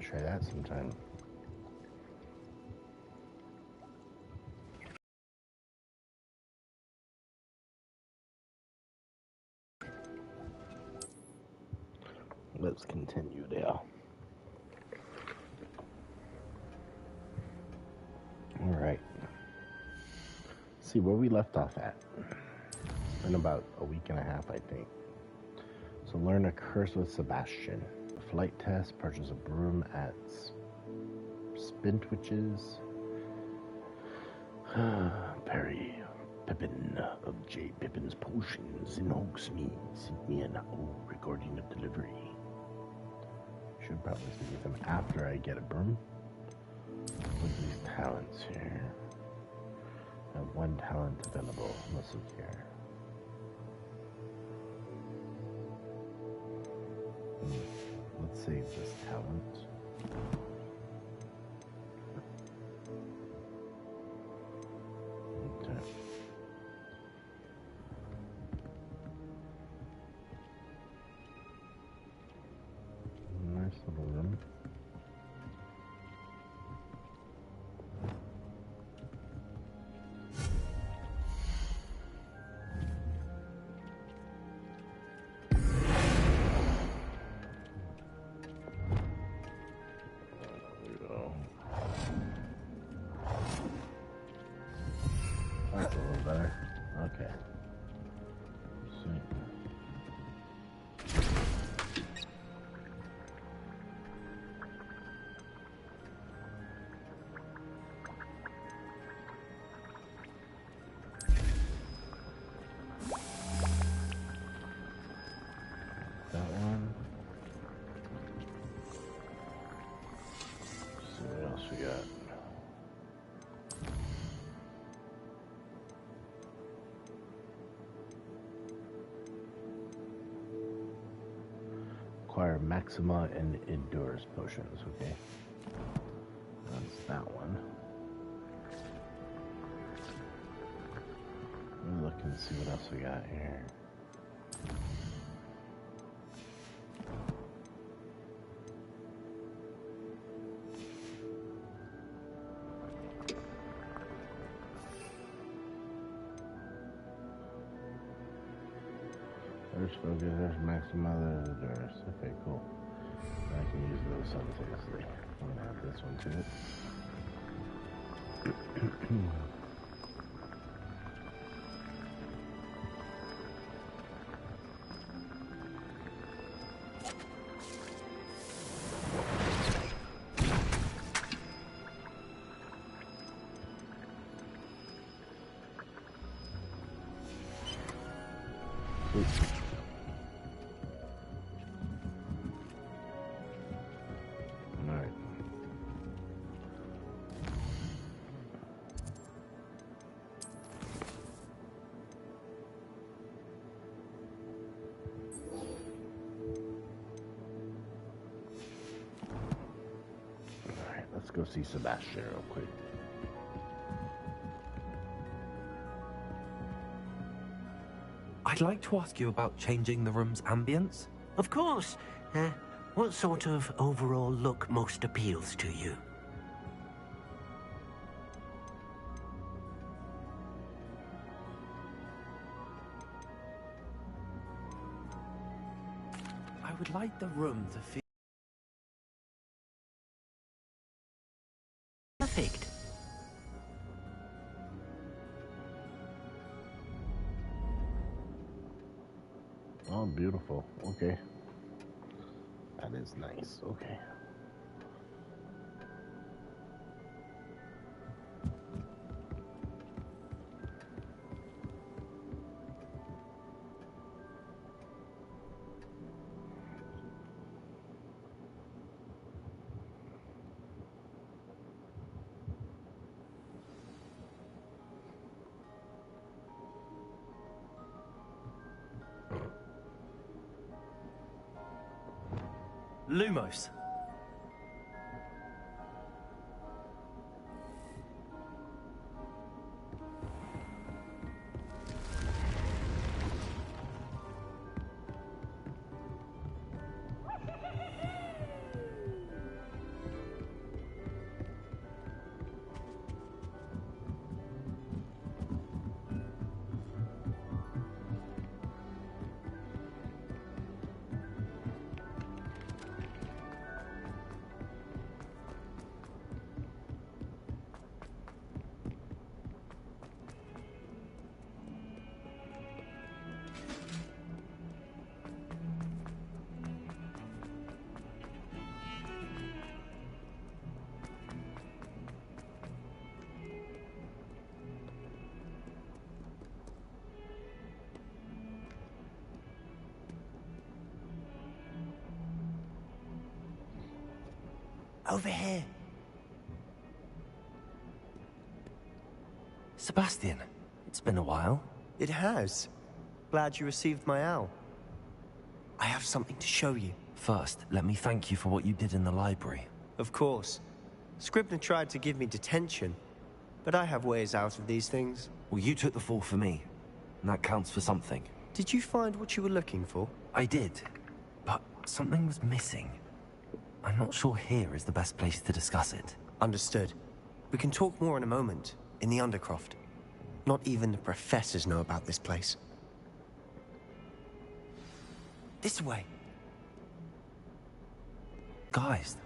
try that sometime. Let's continue there. Alright. See where we left off at. In about a week and a half, I think. So learn a curse with Sebastian. Flight test, purchase a broom at Spintwitches. Perry Pippin of J. Pippin's Potions in Hogsmeade sent me an recording of delivery. Should probably speak with him after I get a broom. Look at these talents here. I have one talent available. Let's look here. Let's save this talent. Okay. Nice little room. That's a little better. Okay. Sweet. That one. Let's see what else we got. Acquire Maxima and Endurance potions, okay. That's that one. Let me look and see what else we got here. There's focus, there's Maxima, there's Endurance. Okay, cool. I can use those simultaneously. I'm gonna add this one to it. Sweet. Alright. Alright, let's go see Sebastian real quick. I'd like to ask you about changing the room's ambience. Of course. What sort of overall look most appeals to you? I would like the room to feel... Perfect. Oh, beautiful. Okay. That is nice. Okay. Lumos. Over here. Sebastian, it's been a while. It has. Glad you received my owl. I have something to show you. First, let me thank you for what you did in the library. Of course. Scribner tried to give me detention, but I have ways out of these things. Well, you took the fall for me, and that counts for something. Did you find what you were looking for? I did, but something was missing. I'm not sure here is the best place to discuss it. Understood. We can talk more in a moment, in the Undercroft. Not even the professors know about this place. This way. Guys.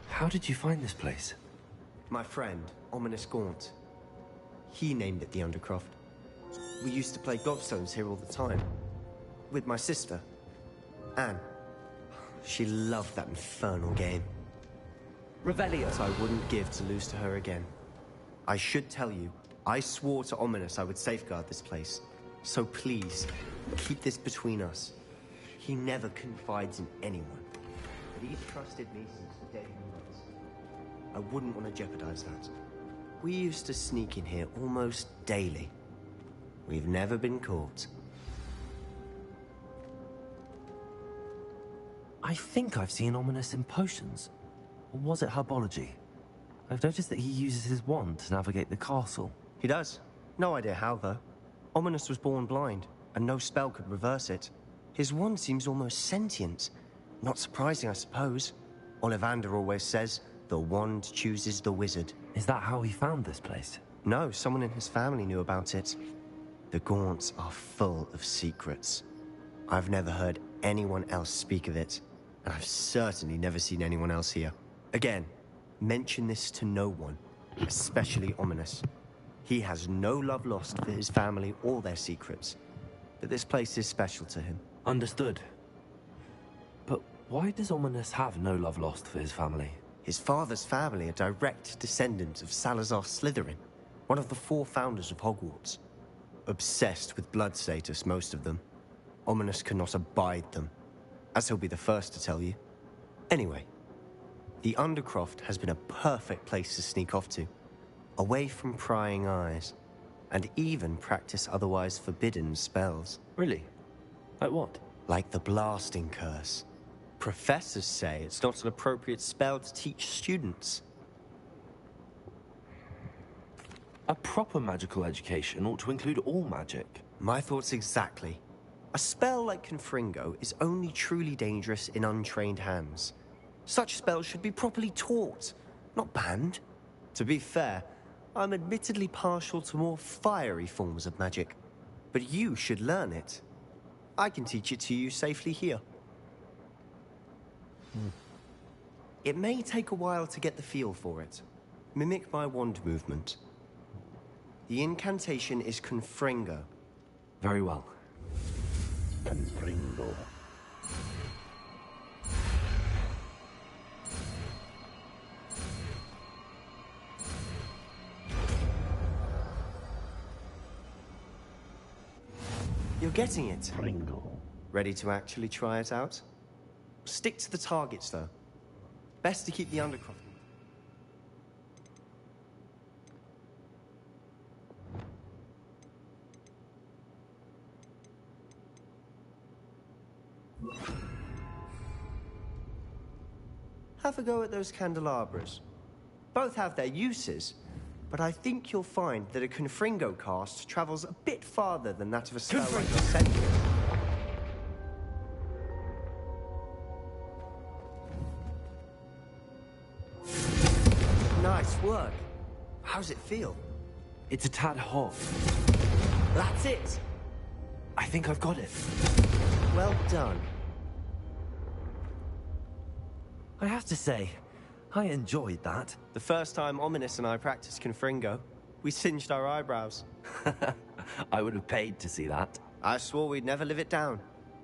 How did you find this place? My friend, Ominous Gaunt. He named it the Undercroft. We used to play gobstones here all the time. With my sister, Anne. She loved that infernal game. Revelio I wouldn't give to lose to her again. I should tell you, I swore to Ominous I would safeguard this place. So please, keep this between us. He never confides in anyone. But he's trusted me since the day he was. I wouldn't want to jeopardize that. We used to sneak in here almost daily. We've never been caught. I think I've seen Ominous in potions. Or was it herbology? I've noticed that he uses his wand to navigate the castle. He does. No idea how, though. Ominous was born blind, and no spell could reverse it. His wand seems almost sentient. Not surprising, I suppose. Ollivander always says, the wand chooses the wizard. Is that how he found this place? No, someone in his family knew about it. The Gaunts are full of secrets. I've never heard anyone else speak of it, and I've certainly never seen anyone else here. Again, mention this to no one, especially Ominous. He has no love lost for his family or their secrets, but this place is special to him. Understood. But why does Ominous have no love lost for his family? His father's family are direct descendants of Salazar Slytherin, one of the 4 founders of Hogwarts. Obsessed with blood status, most of them. Ominous cannot abide them, as he'll be the first to tell you. Anyway, the Undercroft has been a perfect place to sneak off to, away from prying eyes, and even practice otherwise forbidden spells. Really? Like what? Like the blasting curse. Professors say it's not an appropriate spell to teach students. A proper magical education ought to include all magic. My thoughts exactly. A spell like Confringo is only truly dangerous in untrained hands. Such spells should be properly taught, not banned. To be fair, I'm admittedly partial to more fiery forms of magic, but you should learn it. I can teach it to you safely here. It may take a while to get the feel for it. Mimic my wand movement. The incantation is Confringo. Very well. Confringo. You're getting it. Confringo. Ready to actually try it out? Stick to the targets, though. Best to keep the Undercroft. Have a go at those candelabras. Both have their uses, but I think you'll find that a Confringo cast travels a bit farther than that of a spell like Sentry. Nice work. How's it feel? It's a tad hot. That's it. I think I've got it. Well done. I have to say, I enjoyed that. The first time Ominous and I practiced Confringo, we singed our eyebrows. I would have paid to see that. I swore we'd never live it down.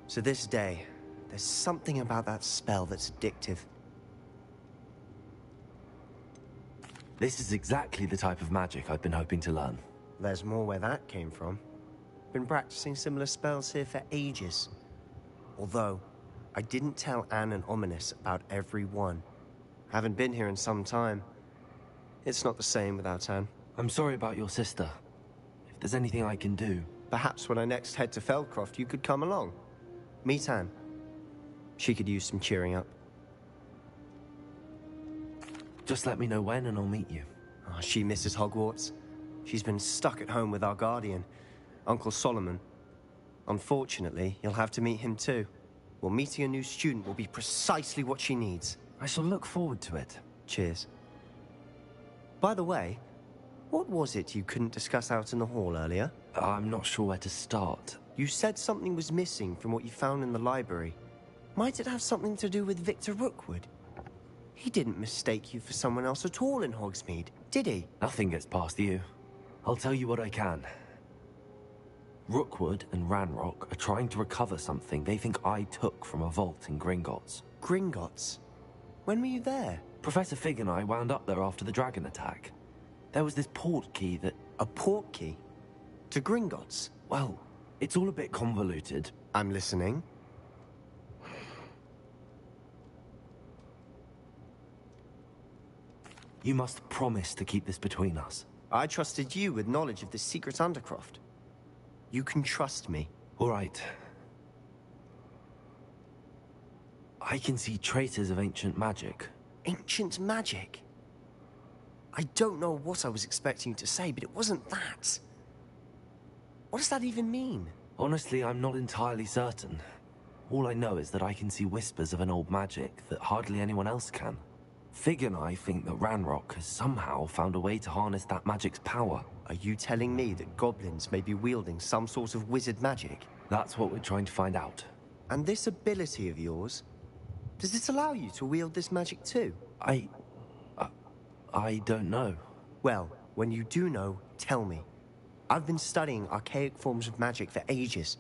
To this day, there's something about that spell that's addictive. This is exactly the type of magic I've been hoping to learn. There's more where that came from. Been practicing similar spells here for ages. Although, I didn't tell Anne and Ominous about every one. Haven't been here in some time. It's not the same without Anne. I'm sorry about your sister. If there's anything I can do... Perhaps when I next head to Feldcroft, you could come along. Meet Anne. She could use some cheering up. Just let me know when and I'll meet you. Oh, she misses Hogwarts. She's been stuck at home with our guardian, Uncle Solomon. Unfortunately, you'll have to meet him too. Well, meeting a new student will be precisely what she needs. I shall look forward to it. Cheers. By the way, what was it you couldn't discuss out in the hall earlier? I'm not sure where to start. You said something was missing from what you found in the library. Might it have something to do with Victor Rookwood? He didn't mistake you for someone else at all in Hogsmeade, did he? Nothing gets past you. I'll tell you what I can. Rookwood and Ranrock are trying to recover something they think I took from a vault in Gringotts. Gringotts? When were you there? Professor Fig and I wound up there after the dragon attack. There was this port key that... A port key? To Gringotts? Well, it's all a bit convoluted. I'm listening. You must promise to keep this between us. I trusted you with knowledge of the secret Undercroft. You can trust me. All right. I can see traces of ancient magic. Ancient magic? I don't know what I was expecting you to say, but it wasn't that. What does that even mean? Honestly, I'm not entirely certain. All I know is that I can see whispers of an old magic that hardly anyone else can. Fig and I think that Ranrock has somehow found a way to harness that magic's power. Are you telling me that goblins may be wielding some sort of wizard magic? That's what we're trying to find out. And this ability of yours, does it allow you to wield this magic too? I don't know. Well, when you do know, tell me. I've been studying archaic forms of magic for ages.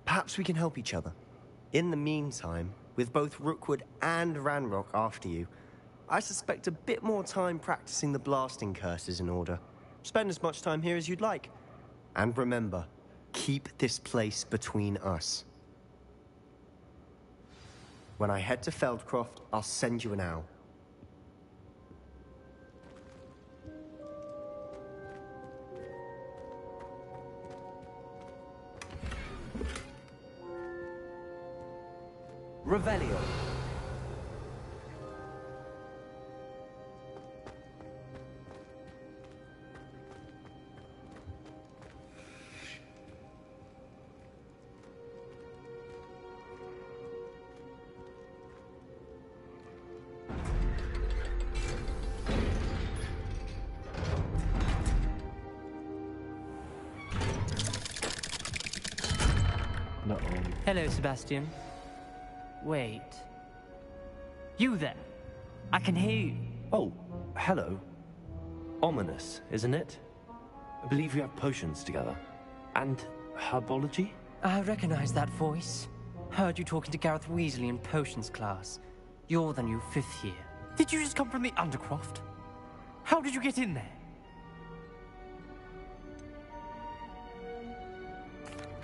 Perhaps we can help each other. In the meantime, with both Rookwood and Ranrock after you, I suspect a bit more time practicing the blasting curse is in order. Spend as much time here as you'd like. And remember, keep this place between us. When I head to Feldcroft, I'll send you an owl. Revelio. No. Hello, Sebastian. Wait. You there? I can hear you. Oh, hello. Ominous, isn't it? I believe we have potions together. And herbology? I recognize that voice. Heard you talking to Gareth Weasley in potions class. You're the new 5th year. Did you just come from the Undercroft? How did you get in there?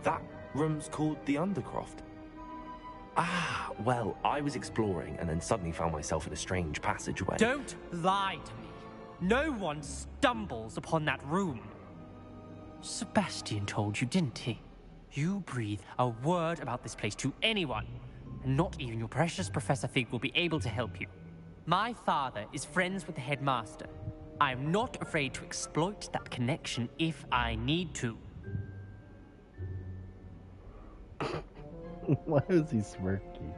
That room's called the Undercroft. Ah, well, I was exploring and then suddenly found myself in a strange passageway. Don't lie to me. No one stumbles upon that room. Sebastian told you, didn't he? You breathe a word about this place to anyone, and not even your precious Professor Fig will be able to help you. My father is friends with the headmaster. I am not afraid to exploit that connection if I need to. Why is he smirking?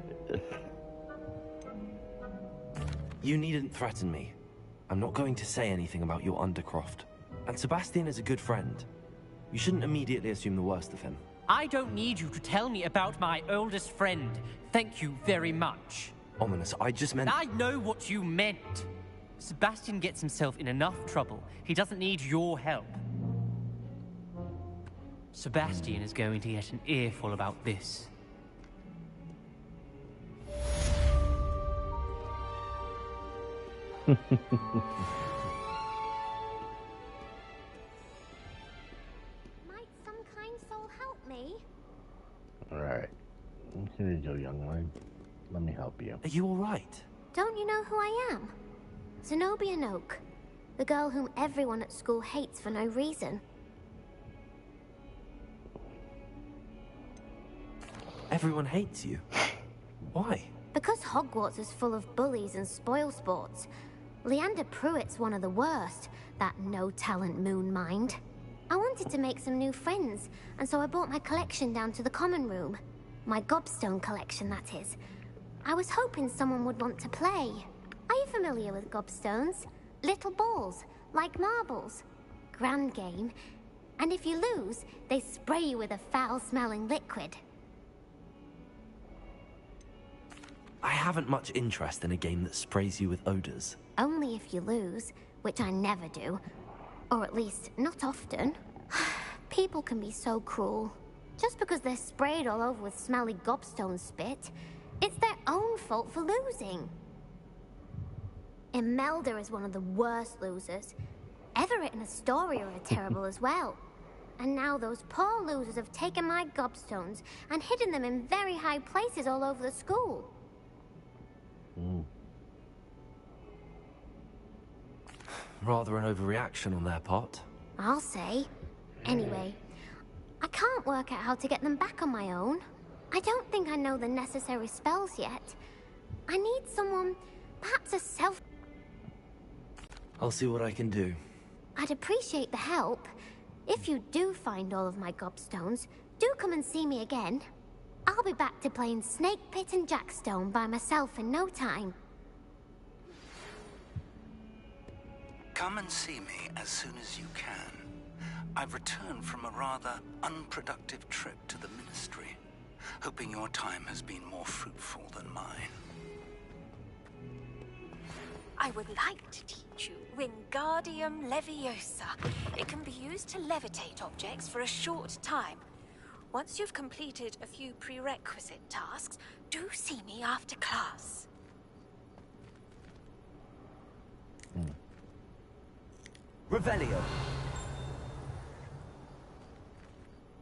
You needn't threaten me. I'm not going to say anything about your Undercroft. And Sebastian is a good friend. You shouldn't immediately assume the worst of him. I don't need you to tell me about my oldest friend. Thank you very much. Ominous, I just meant... I know what you meant. Sebastian gets himself in enough trouble. He doesn't need your help. Sebastian is going to get an earful about this. Might some kind soul help me? Alright. Here you go, young one. Let me help you. Are you all right? Don't you know who I am? Zenobia Noak, the girl whom everyone at school hates for no reason. Everyone hates you. Why? Because Hogwarts is full of bullies and spoilsports. Leander Pruitt's one of the worst, that no-talent moon mind. I wanted to make some new friends, and so I brought my collection down to the common room. My gobstone collection, that is. I was hoping someone would want to play. Are you familiar with gobstones? Little balls, like marbles. Grand game. And if you lose, they spray you with a foul-smelling liquid. I haven't much interest in a game that sprays you with odors. Only if you lose, which I never do. Or at least, not often. People can be so cruel. Just because they're sprayed all over with smelly gobstone spit, it's their own fault for losing. Imelda is one of the worst losers. Everett and Astoria are terrible as well. And now those poor losers have taken my gobstones and hidden them in very high places all over the school. Rather an overreaction on their part. I'll say. Anyway, I can't work out how to get them back on my own. I don't think I know the necessary spells yet. I need someone, perhaps a self... I'll see what I can do. I'd appreciate the help. If you do find all of my gobstones, do come and see me again. I'll be back to playing Snake Pit and Jackstone by myself in no time. Come and see me as soon as you can. I've returned from a rather unproductive trip to the Ministry, hoping your time has been more fruitful than mine. I would like to teach you Wingardium Leviosa. It can be used to levitate objects for a short time. Once you've completed a few prerequisite tasks, do see me after class. Revelio.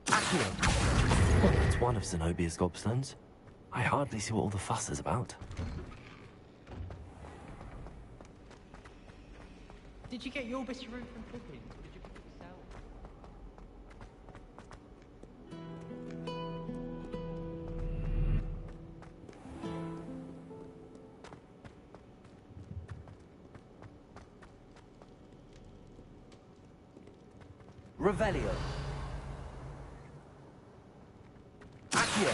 Accio. Well, that's one of Zenobia's gobstones. I hardly see what all the fuss is about. Did you get your Bisharoo from Pippin? Did you cook it yourself? Revelio. Accio.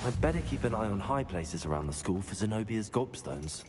I'd better keep an eye on high places around the school for Zenobia's gobstones.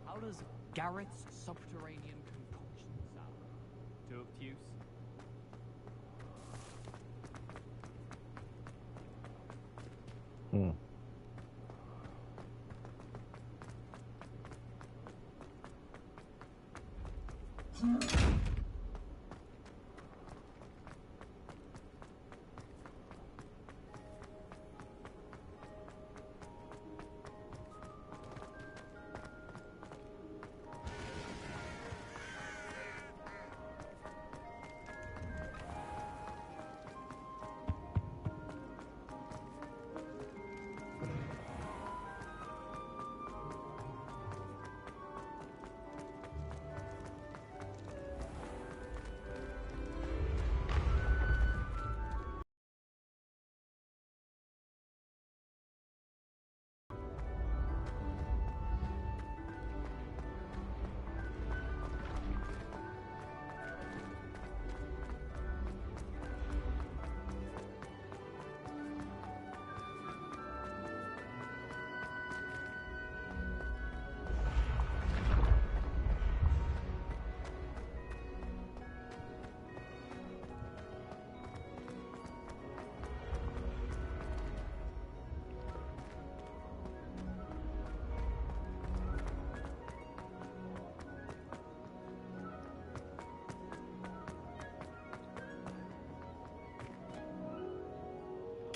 How does Garrett's subterranean concoction sound? Too obtuse?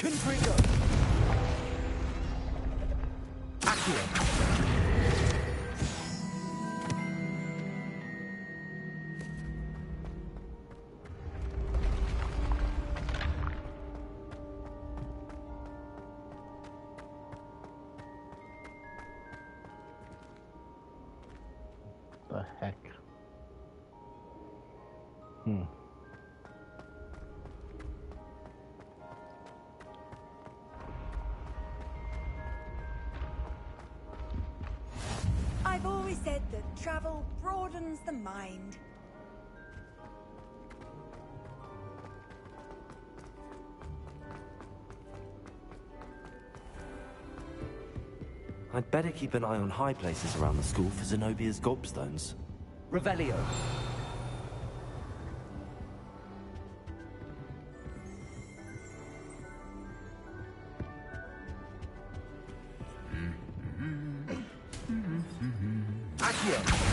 Confringo! Accio! The heck? I've always said that travel broadens the mind. I'd better keep an eye on high places around the school for Zenobia's gobstones. Revelio! Accio!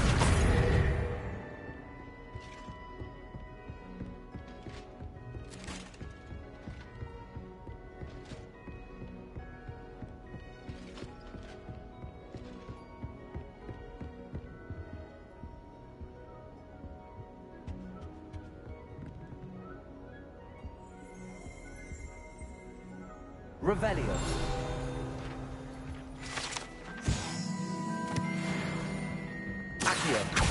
Revelio. Accio.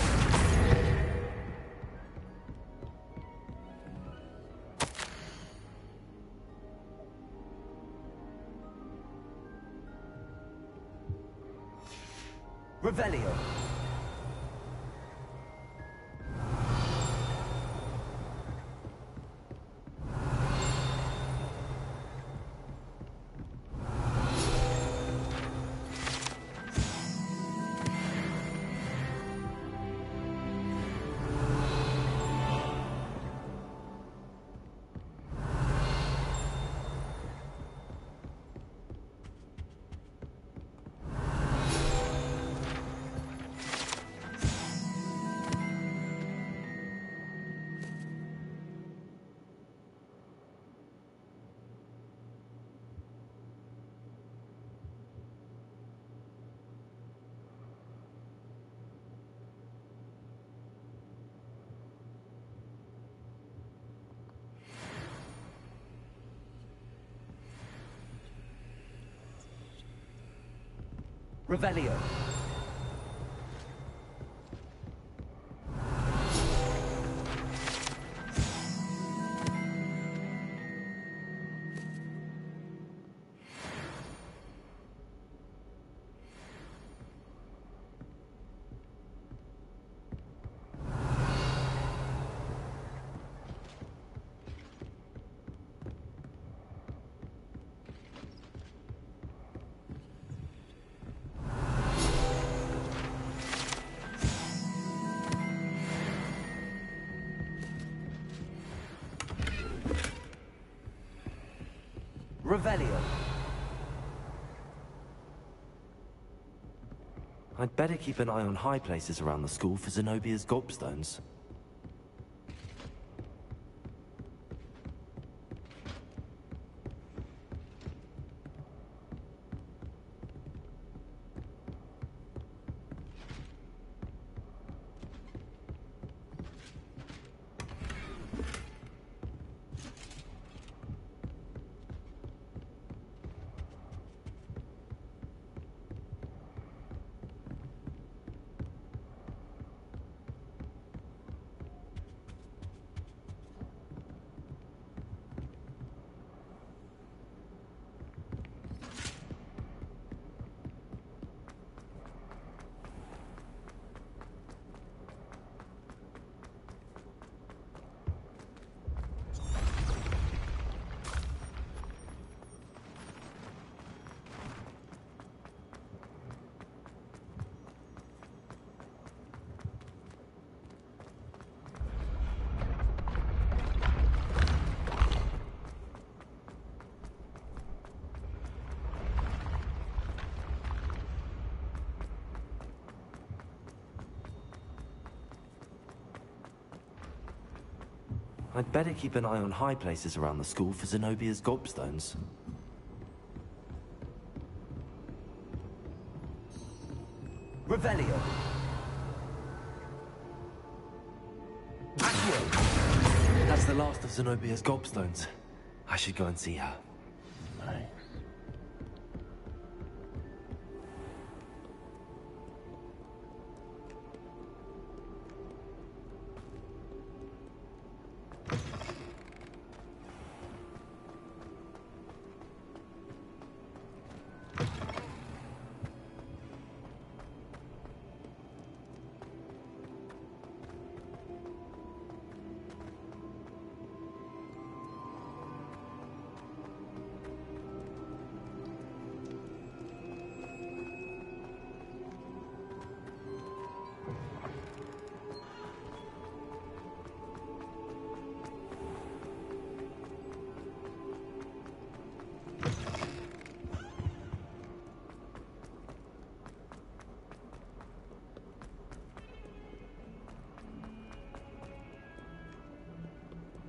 Revelio. Revelio. Revelio. I'd better keep an eye on high places around the school for Zenobia's gobstones. I'd better keep an eye on high places around the school for Zenobia's gobstones. Revelio. Accio. That's the last of Zenobia's gobstones. I should go and see her. Nice.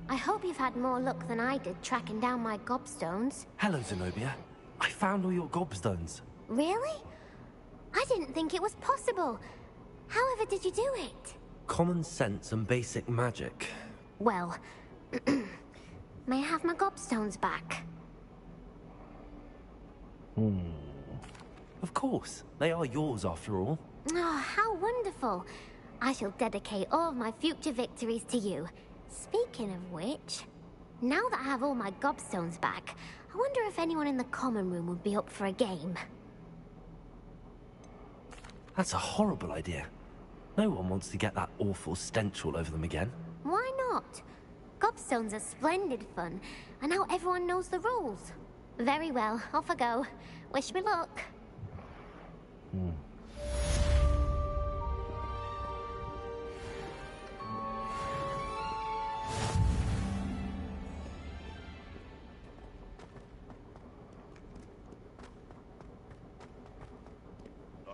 I hope you've had more luck than I did tracking down my gobstones. Hello, Zenobia. I found all your gobstones. Really? I didn't think it was possible. However did you do it? Common sense and basic magic. Well, may I have my gobstones back? Of course. They are yours after all. Oh, how wonderful. I shall dedicate all of my future victories to you. Speaking of which, now that I have all my gobstones back, I wonder if anyone in the common room would be up for a game. That's a horrible idea. No one wants to get that awful stench all over them again. Why not? Gobstones are splendid fun, and now everyone knows the rules. Very well, off I go. Wish me luck.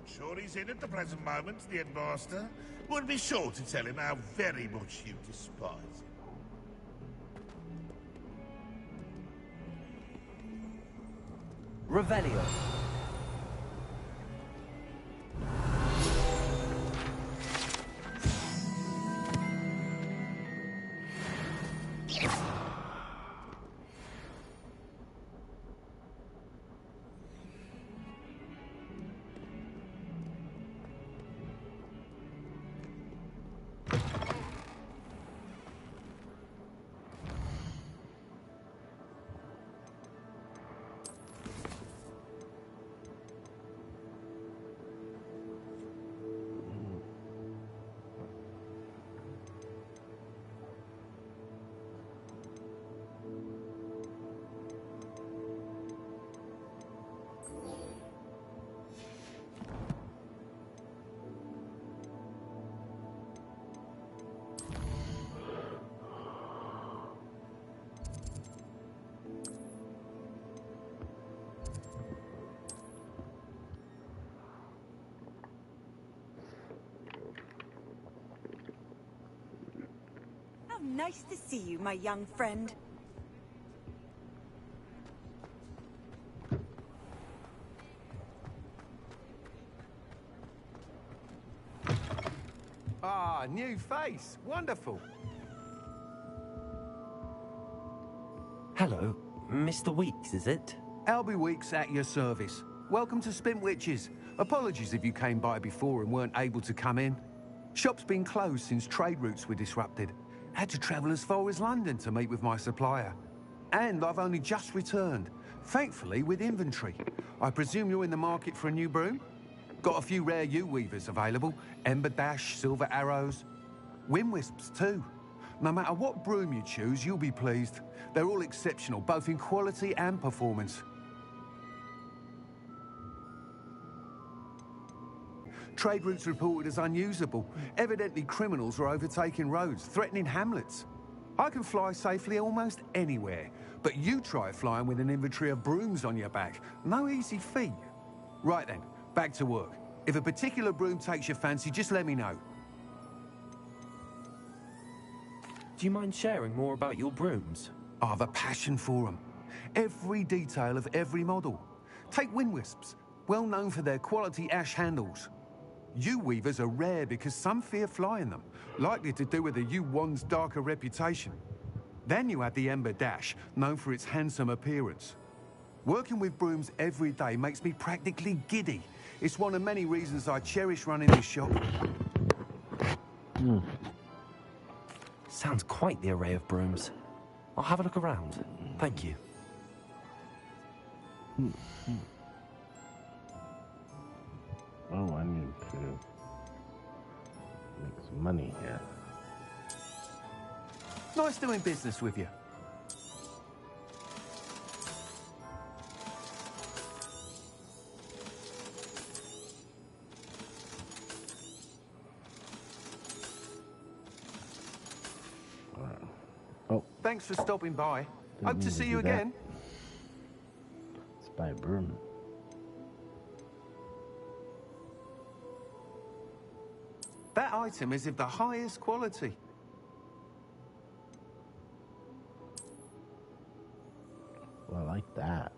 Sure he's in at the present moment, the headmaster. Would be sure to tell him how very much you despise him. Revelio. How nice to see you, my young friend. Ah, new face. Wonderful. Hello, Mr. Weeks, is it? Albie Weeks at your service. Welcome to Spint Witches. Apologies if you came by before and weren't able to come in. Shop's been closed since trade routes were disrupted. Had to travel as far as London to meet with my supplier. And I've only just returned, thankfully with inventory. I presume you're in the market for a new broom? Got a few rare yew-weavers available. Ember Dash, Silver Arrows. Wind Wisps too. No matter what broom you choose, you'll be pleased. They're all exceptional, both in quality and performance. Trade routes reported as unusable. Evidently criminals are overtaking roads, threatening hamlets. I can fly safely almost anywhere, but you try flying with an inventory of brooms on your back. No easy feat. Right then, back to work. If a particular broom takes your fancy, just let me know. Do you mind sharing more about your brooms? I've a passion for them. Every detail of every model. Take Wind Wisps, well known for their quality ash handles. Yew weavers are rare because some fear flying them, likely to do with the yew wand's darker reputation. Then you have the ember dash, known for its handsome appearance. Working with brooms every day makes me practically giddy. It's one of many reasons I cherish running this shop. Sounds quite the array of brooms. I'll have a look around. Thank you. Oh, I need to make some money here. Nice doing business with you. Oh. Thanks for stopping by. Hope to see you that. again. Let's buy a broom. That item is of the highest quality. Well, I like that.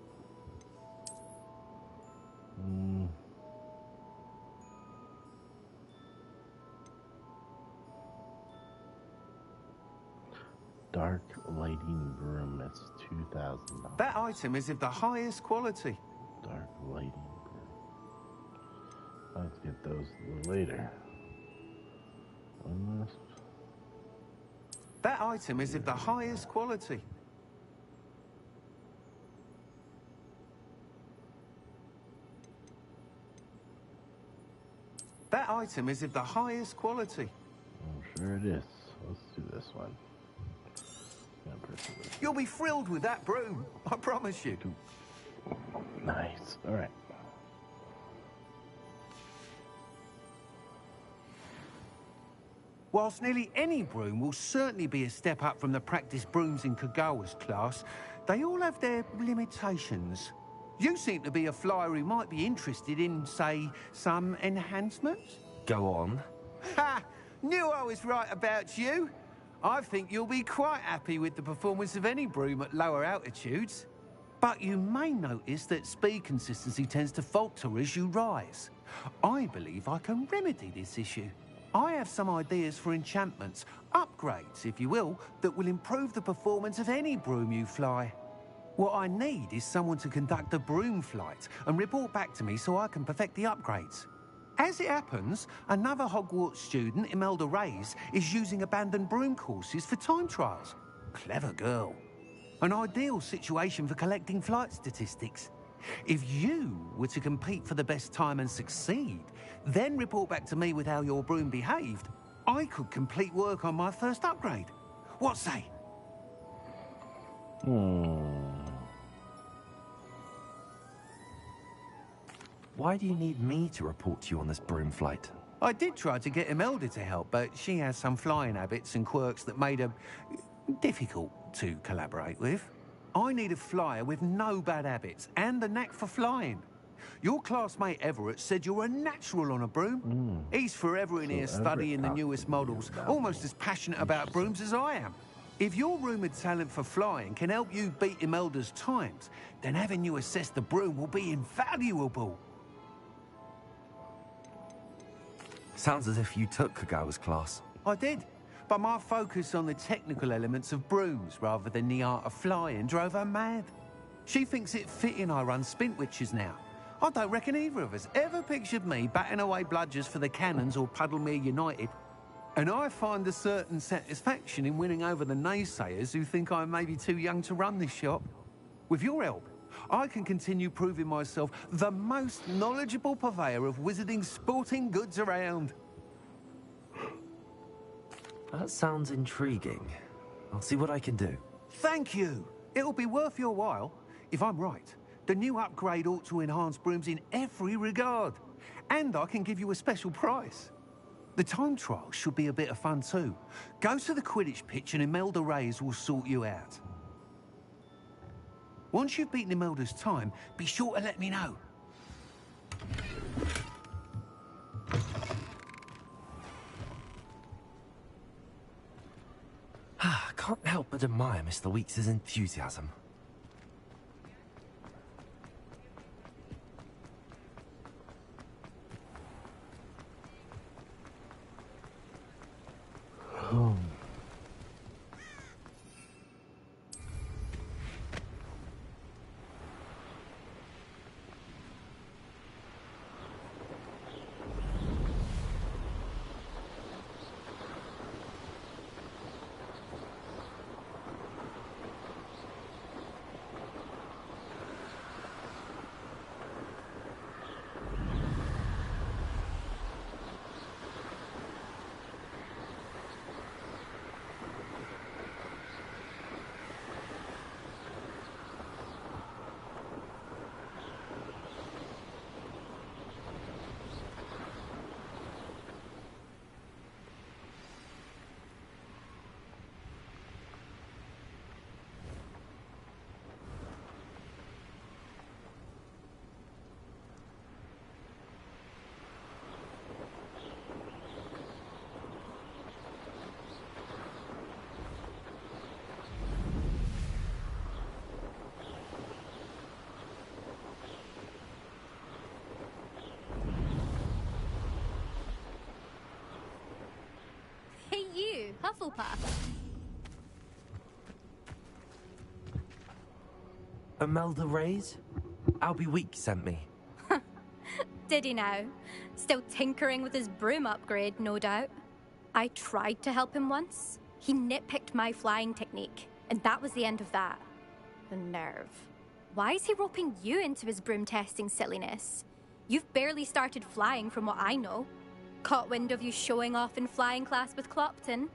Dark lighting broom. That's $2,000. That item is of the highest quality. Dark lighting broom. Let's get those a little later. That item is of the highest quality. That item is of the highest quality. I'm sure it is. Let's do this one. You'll be thrilled with that broom, I promise you. Nice. All right. Whilst nearly any broom will certainly be a step up from the practice brooms in Kagawa's class, they all have their limitations. You seem to be a flyer who might be interested in, say, some enhancements? Go on. Ha! Knew I was right about you. I think you'll be quite happy with the performance of any broom at lower altitudes. But you may notice that speed consistency tends to falter as you rise. I believe I can remedy this issue. I have some ideas for enchantments, upgrades, if you will, that will improve the performance of any broom you fly. What I need is someone to conduct a broom flight and report back to me so I can perfect the upgrades. As it happens, another Hogwarts student, Imelda Reyes, is using abandoned broom courses for time trials. Clever girl. An ideal situation for collecting flight statistics. If you were to compete for the best time and succeed, then report back to me with how your broom behaved, I could complete work on my first upgrade. What say? Why do you need me to report to you on this broom flight? I did try to get Imelda to help, but she has some flying habits and quirks that made her difficult to collaborate with. I need a flyer with no bad habits and the knack for flying. Your classmate Everett said you're a natural on a broom. He's forever in here studying the newest models, almost as passionate about brooms as I am. If your rumoured talent for flying can help you beat Imelda's times, then having you assess the broom will be invaluable. Sounds as if you took Kagawa's class. I did, but my focus on the technical elements of brooms rather than the art of flying drove her mad. She thinks it fitting I run Spintwitches now. I don't reckon either of us ever pictured me batting away bludgers for the Cannons or Puddlemere United. And I find a certain satisfaction in winning over the naysayers who think I may be too young to run this shop. With your help, I can continue proving myself the most knowledgeable purveyor of wizarding sporting goods around. That sounds intriguing. I'll see what I can do. Thank you. It'll be worth your while. If I'm right, the new upgrade ought to enhance brooms in every regard. And I can give you a special price. The time trial should be a bit of fun too. Go to the Quidditch pitch and Imelda Reyes will sort you out. Once you've beaten Imelda's time, be sure to let me know. I can't help but admire Mr. Weeks' enthusiasm. Hufflepuff. Imelda Reyes? Albie Weeks sent me. Did he now? Still tinkering with his broom upgrade, no doubt. I tried to help him once. He nitpicked my flying technique, and that was the end of that. The nerve. Why is he roping you into his broom testing silliness? You've barely started flying from what I know. Caught wind of you showing off in flying class with Clopton.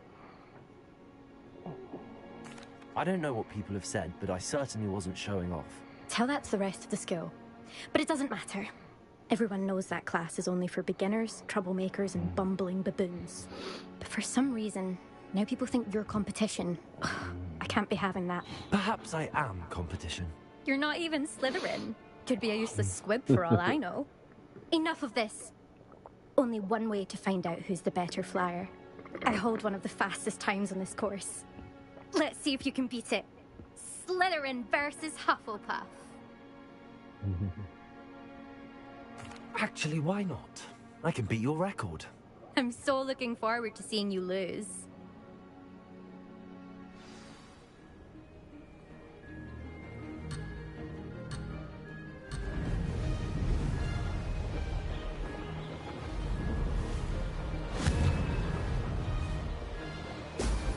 I don't know what people have said, but I certainly wasn't showing off. Tell that to the rest of the school. But it doesn't matter. Everyone knows that class is only for beginners, troublemakers, and bumbling baboons. But for some reason, now people think you're competition. I can't be having that. Perhaps I am competition. You're not even Slytherin. Could be a useless squib for all I know. Enough of this. Only one way to find out who's the better flyer. I hold one of the fastest times on this course. Let's see if you can beat it. Slytherin versus Hufflepuff. Actually, why not? I can beat your record. I'm so looking forward to seeing you lose.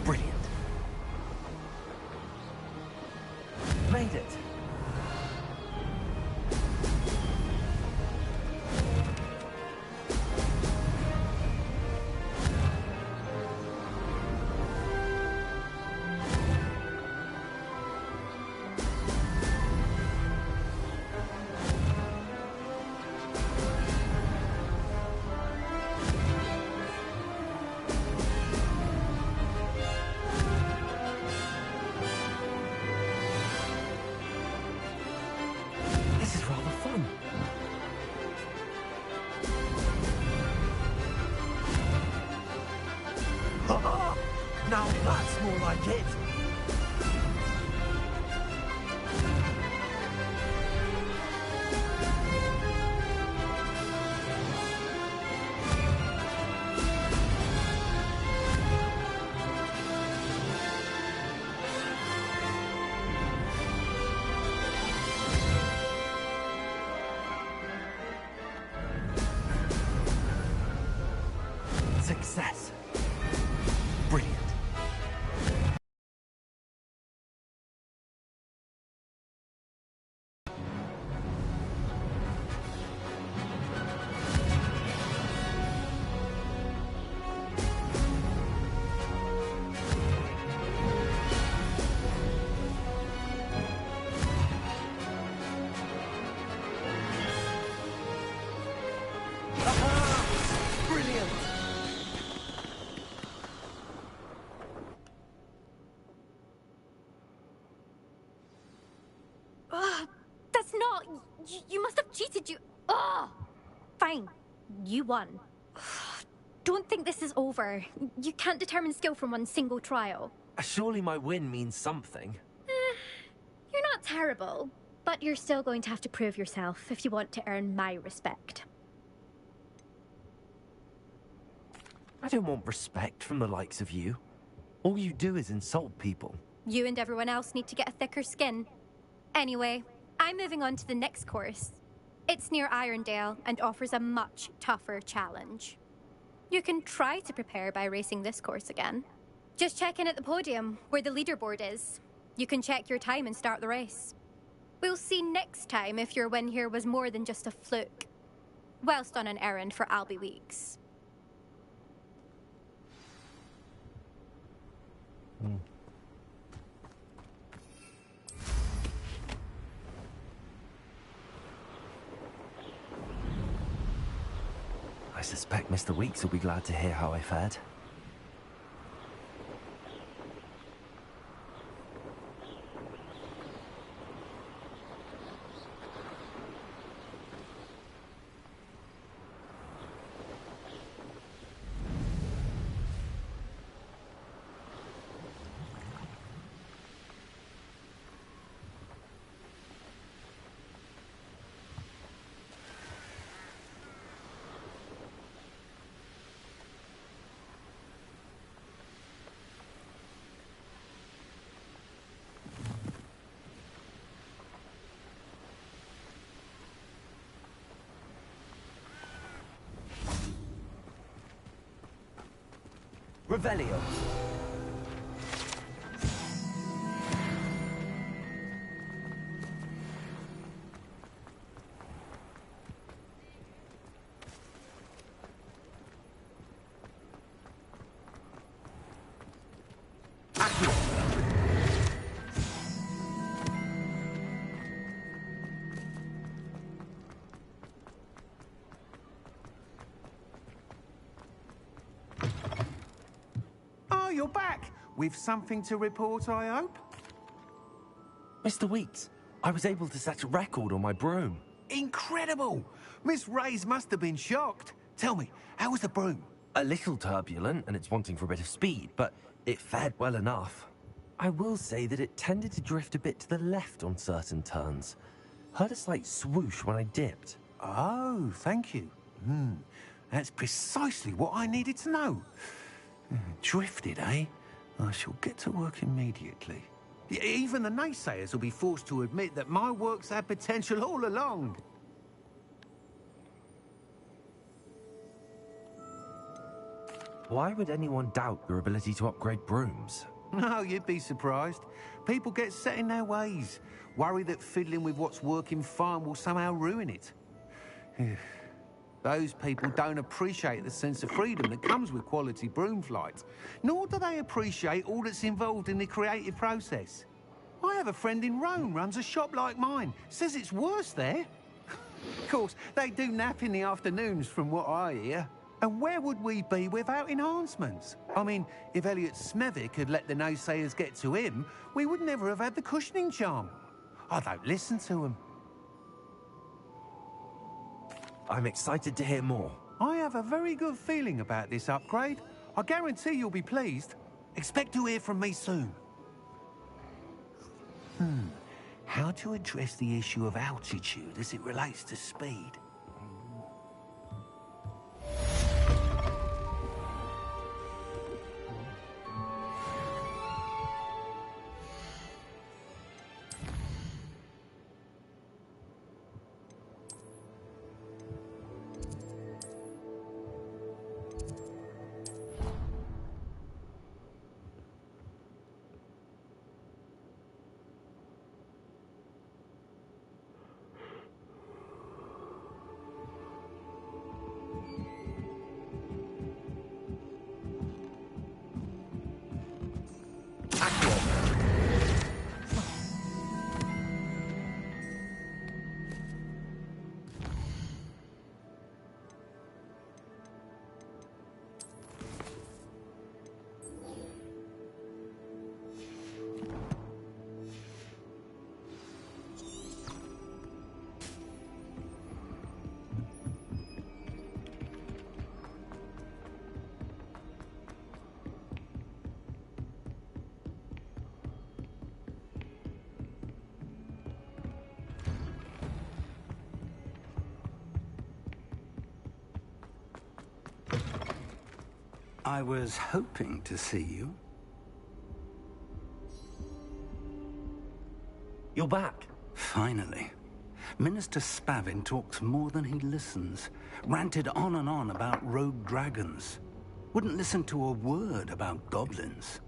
Brilliant. Made it. This is rather fun. Now that's more like it. Success. Brilliant. Brilliant. That's not... You must have cheated, you... Ugh! Fine. You won. Don't think this is over. You can't determine skill from one single trial. Surely my win means something. You're not terrible, but you're still going to have to prove yourself if you want to earn my respect. I don't want respect from the likes of you. All you do is insult people. You and everyone else need to get a thicker skin. Anyway, I'm moving on to the next course. It's near Irondale and offers a much tougher challenge. You can try to prepare by racing this course again. Just check in at the podium, where the leaderboard is. You can check your time and start the race. We'll see next time if your win here was more than just a fluke. Whilst on an errand for Albie Weeks. I suspect Mr. Weeks will be glad to hear how I fared. Revelio. Oh, you're back! With something to report, I hope? Mr. Weeks, I was able to set a record on my broom. Incredible! Miss Reyes must have been shocked. Tell me, how was the broom? A little turbulent, and it's wanting for a bit of speed, but it fared well enough. I will say that it tended to drift a bit to the left on certain turns. Heard a slight swoosh when I dipped. Oh, thank you. That's precisely what I needed to know. Drifted, eh? I shall get to work immediately. Even the naysayers will be forced to admit that my work's had potential all along. Why would anyone doubt your ability to upgrade brooms? No, you'd be surprised. People get set in their ways, worry that fiddling with what's working fine will somehow ruin it. Those people don't appreciate the sense of freedom that comes with quality broom flight, nor do they appreciate all that's involved in the creative process. I have a friend in Rome runs a shop like mine, says it's worse there. Of course, they do nap in the afternoons from what I hear. And where would we be without enhancements? I mean, if Elliot Smethwick had let the naysayers get to him, we would never have had the cushioning charm. I don't listen to them. I'm excited to hear more. I have a very good feeling about this upgrade. I guarantee you'll be pleased. Expect to hear from me soon. How to address the issue of altitude as it relates to speed? I was hoping to see you. You're back. Finally. Minister Spavin talks more than he listens. Ranted on and on about rogue dragons. Wouldn't listen to a word about goblins.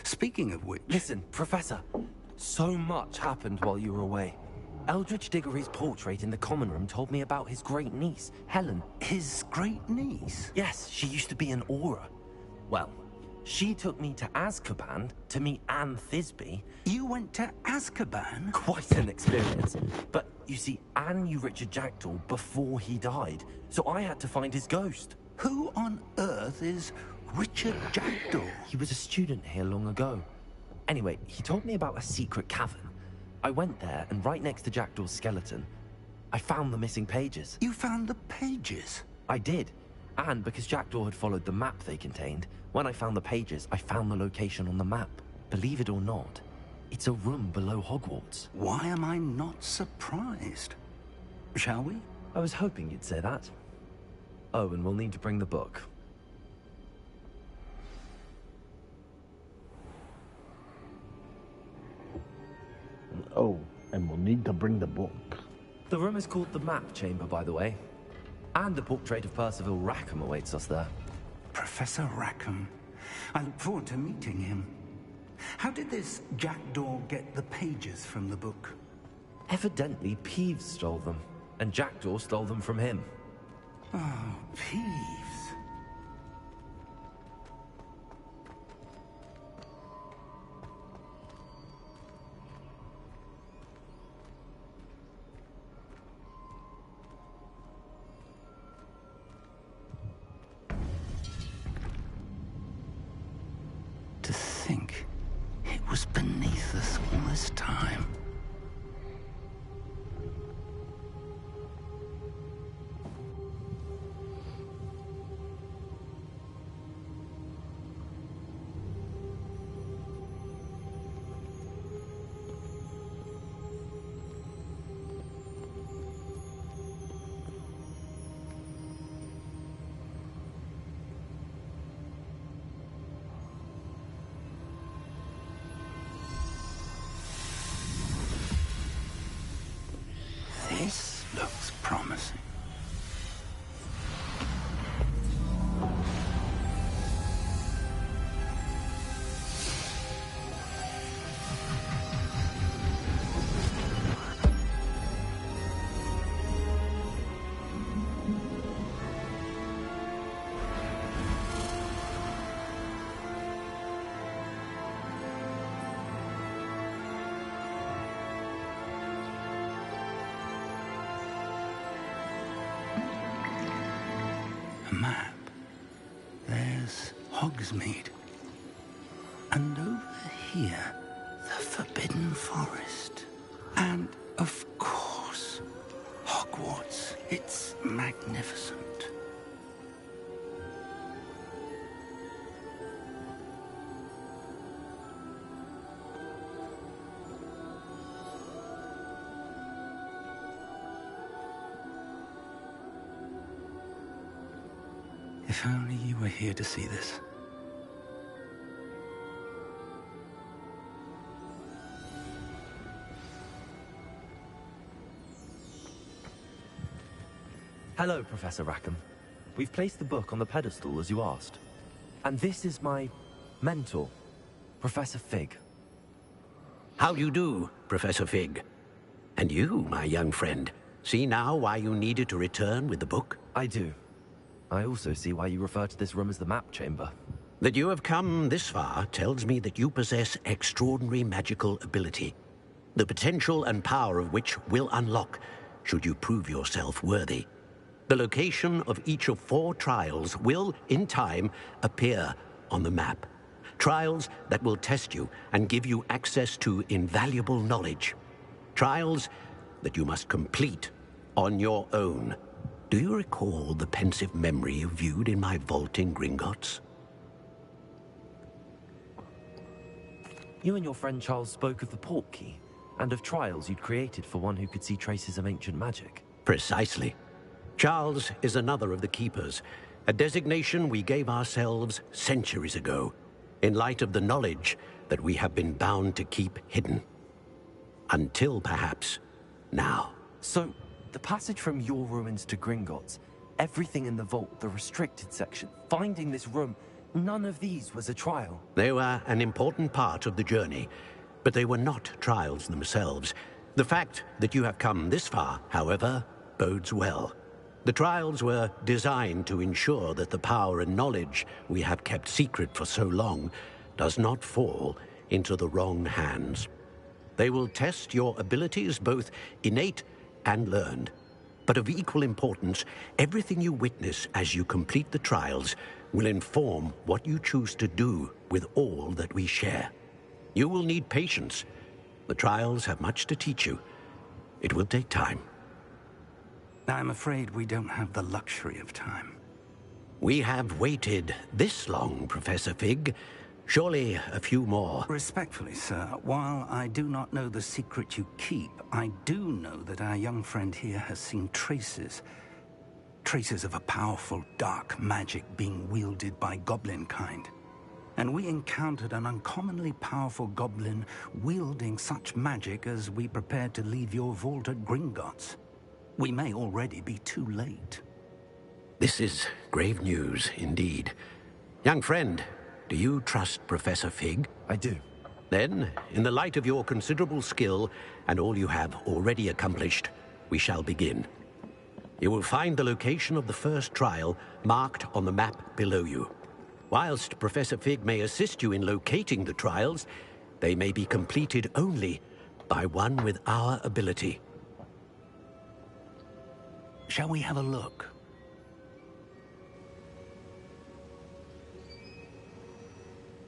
Speaking of which... Listen, Professor. So much happened while you were away. Eldridge Diggory's portrait in the common room told me about his great niece, Helen. His great niece? Yes, she used to be an Auror. Well, she took me to Azkaban to meet Anne Thisbe. You went to Azkaban? Quite an experience. But, you see, Anne knew Richard Jackdaw before he died, so I had to find his ghost. Who on earth is Richard Jackdaw? He was a student here long ago. Anyway, he told me about a secret cavern. I went there, and right next to Jackdaw's skeleton, I found the missing pages. You found the pages? I did. And because Jackdaw had followed the map they contained, when I found the pages, I found the location on the map. Believe it or not, it's a room below Hogwarts. Why am I not surprised? Shall we? I was hoping you'd say that. Oh, and we'll need to bring the book. Oh, and we'll need to bring the book. The room is called the Map Chamber, by the way. And the portrait of Percival Rackham awaits us there. Professor Rackham. I look forward to meeting him. How did this jackdaw get the pages from the book? Evidently, Peeves stole them, and Jackdaw stole them from him. Oh, Peeves. To think it was beneath us all this time. This looks promising. A map. There's Hogsmeade. And over here, the Forbidden Forest. And, of course, Hogwarts. It's magnificent. If only you were here to see this. Hello, Professor Rackham. We've placed the book on the pedestal as you asked. And this is my mentor, Professor Fig. How do you do, Professor Fig? And you, my young friend, see now why you needed to return with the book? I do. I also see why you refer to this room as the map chamber. That you have come this far tells me that you possess extraordinary magical ability, the potential and power of which will unlock should you prove yourself worthy. The location of each of 4 trials will, in time, appear on the map. Trials that will test you and give you access to invaluable knowledge. Trials that you must complete on your own. Do you recall the pensive memory you viewed in my vault in Gringotts? You and your friend Charles spoke of the Portkey, and of trials you'd created for one who could see traces of ancient magic. Precisely. Charles is another of the Keepers, a designation we gave ourselves centuries ago, in light of the knowledge that we have been bound to keep hidden. Until, perhaps, now. So, the passage from your ruins to Gringotts, everything in the vault, the restricted section, finding this room, none of these was a trial. They were an important part of the journey, but they were not trials themselves. The fact that you have come this far, however, bodes well. The trials were designed to ensure that the power and knowledge we have kept secret for so long does not fall into the wrong hands. They will test your abilities, both innate and learned. But of equal importance, everything you witness as you complete the trials will inform what you choose to do with all that we share. You will need patience. The trials have much to teach you. It will take time. I'm afraid we don't have the luxury of time. We have waited this long, Professor Fig. Surely a few more. Respectfully, sir, while I do not know the secret you keep, I do know that our young friend here has seen traces of a powerful dark magic being wielded by goblin kind. And we encountered an uncommonly powerful goblin wielding such magic as we prepared to leave your vault at Gringotts. We may already be too late. This is grave news indeed. Young friend, Do you trust Professor Fig? I do. Then, in the light of your considerable skill and all you have already accomplished, we shall begin. You will find the location of the first trial marked on the map below you. Whilst Professor Fig may assist you in locating the trials, they may be completed only by one with our ability. Shall we have a look?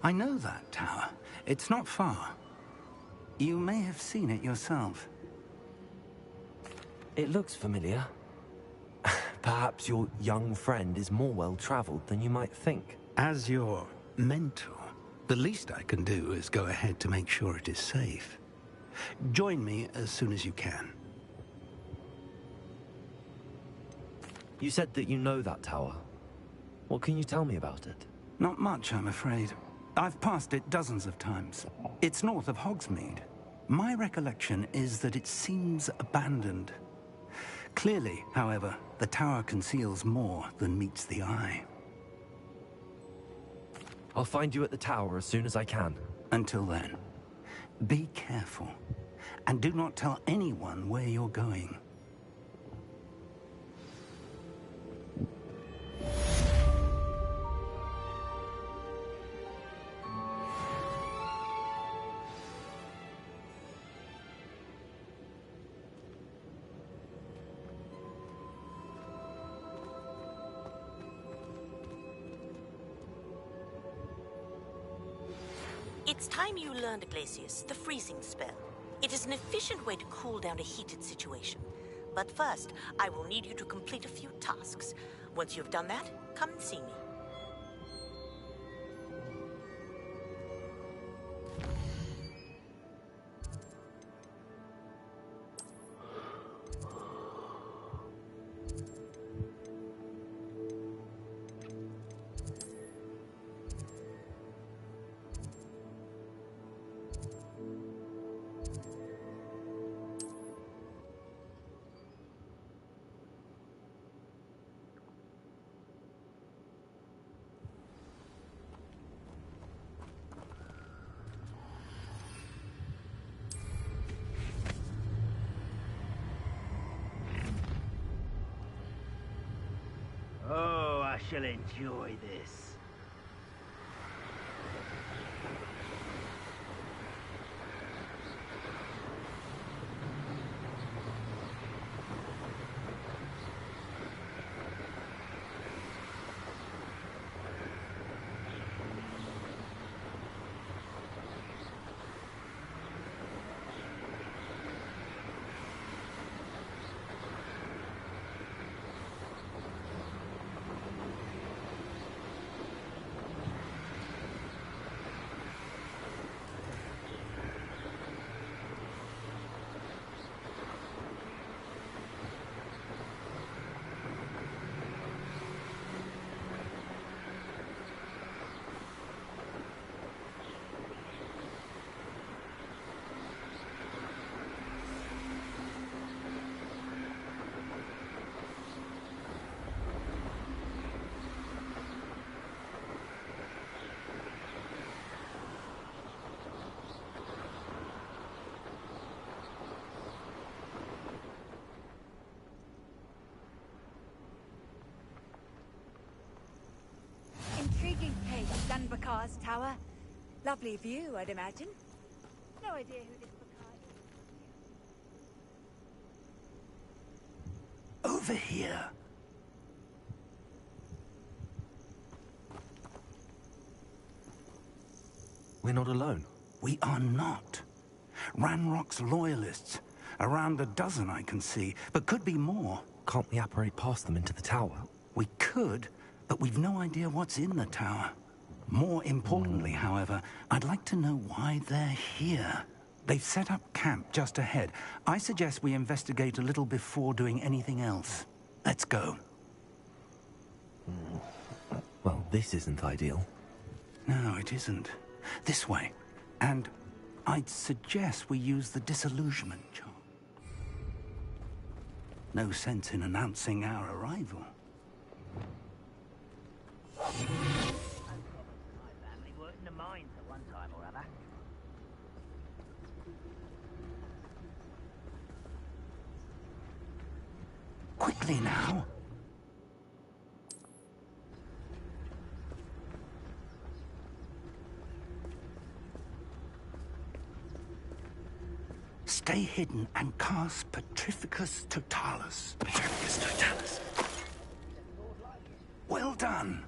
I know that tower. It's not far. You may have seen it yourself. It looks familiar. Perhaps your young friend is more well-traveled than you might think. As your mentor, the least I can do is go ahead to make sure it is safe. Join me as soon as you can. You said that you know that tower. What can you tell me about it? Not much, I'm afraid. I've passed it dozens of times. It's north of Hogsmeade. My recollection is that it seems abandoned. Clearly, however, the tower conceals more than meets the eye. I'll find you at the tower as soon as I can. Until then, be careful, and do not tell anyone where you're going. It's time you learned, Glacius, the freezing spell. It is an efficient way to cool down a heated situation. But first, I will need you to complete a few tasks. Once you've done that, come and see me. Oh, I shall enjoy this. Intriguing place, Dunbakar's tower. Lovely view, I'd imagine. No idea who this Bakar is. Over here. We're not alone. We are not. Ranrock's loyalists. Around a dozen I can see, but could be more. Can't we apparate past them into the tower? We could, but we've no idea what's in the tower. More importantly, however, I'd like to know why they're here. They've set up camp just ahead. I suggest we investigate a little before doing anything else. Let's go. Well, this isn't ideal. No, it isn't. This way. And I'd suggest we use the disillusionment charm. No sense in announcing our arrival. Quickly now. Stay hidden and cast Petrificus Totalis. Petrificus Totalis. Well done.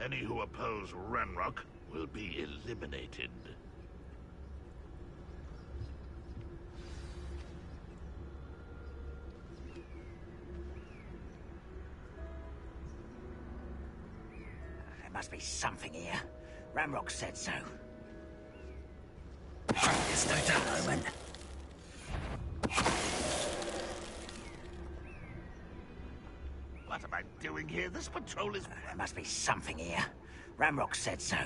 Any who oppose Ranrock will be eliminated. There must be something here. Ranrock said so. Just a moment. What am I doing here? This patrol is... There must be something here. Ranrock said so.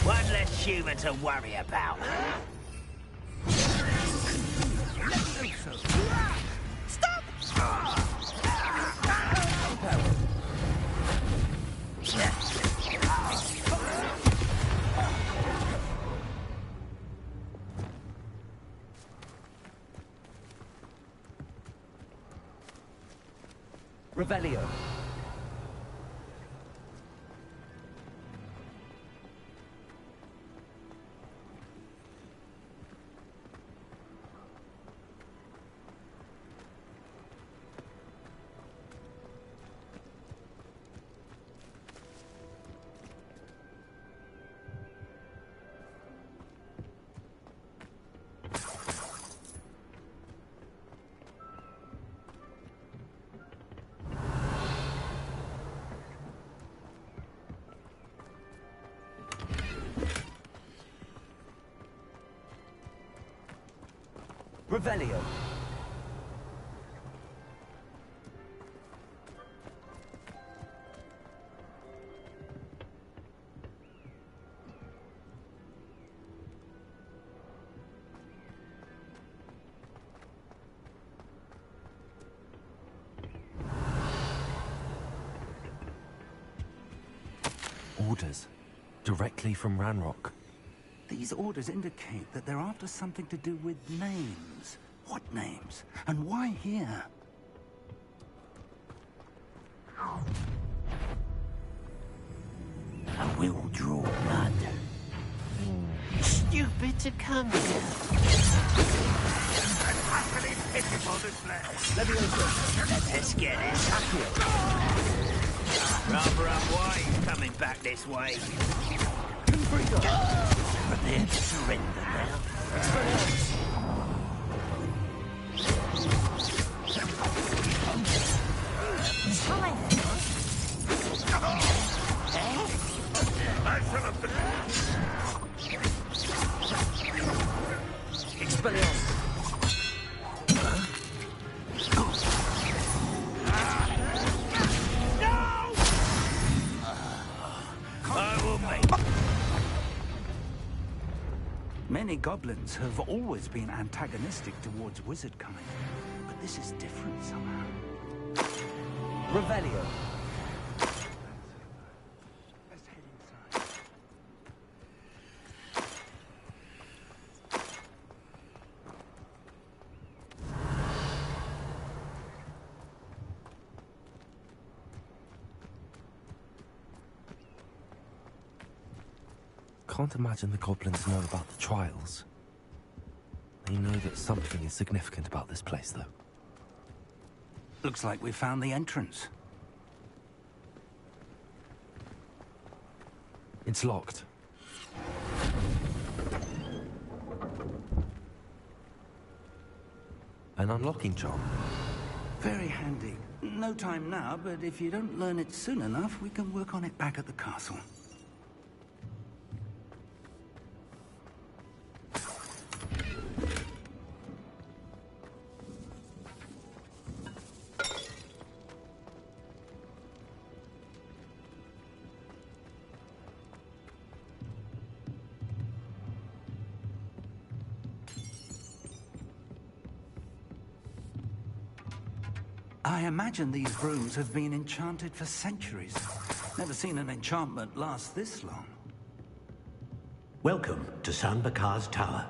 One less human to worry about. Revelio. Revelio. Orders. Directly from Ranrock. These orders indicate that they're after something to do with names. What names? And why here? I will draw blood. Stupid to come here. Let's get it. Rather unwise coming back this way. Prepare to surrender now. Expelliarmus. Many goblins have always been antagonistic towards wizard kind, but this is different somehow. Revelio. Let's head inside. Can't imagine the goblins know about the trials. They know that something is significant about this place, though. Looks like we found the entrance. It's locked. An unlocking charm. Very handy. No time now, but if you don't learn it soon enough, we can work on it back at the castle. I imagine these rooms have been enchanted for centuries. Never seen an enchantment last this long. Welcome to San Bakar's Tower.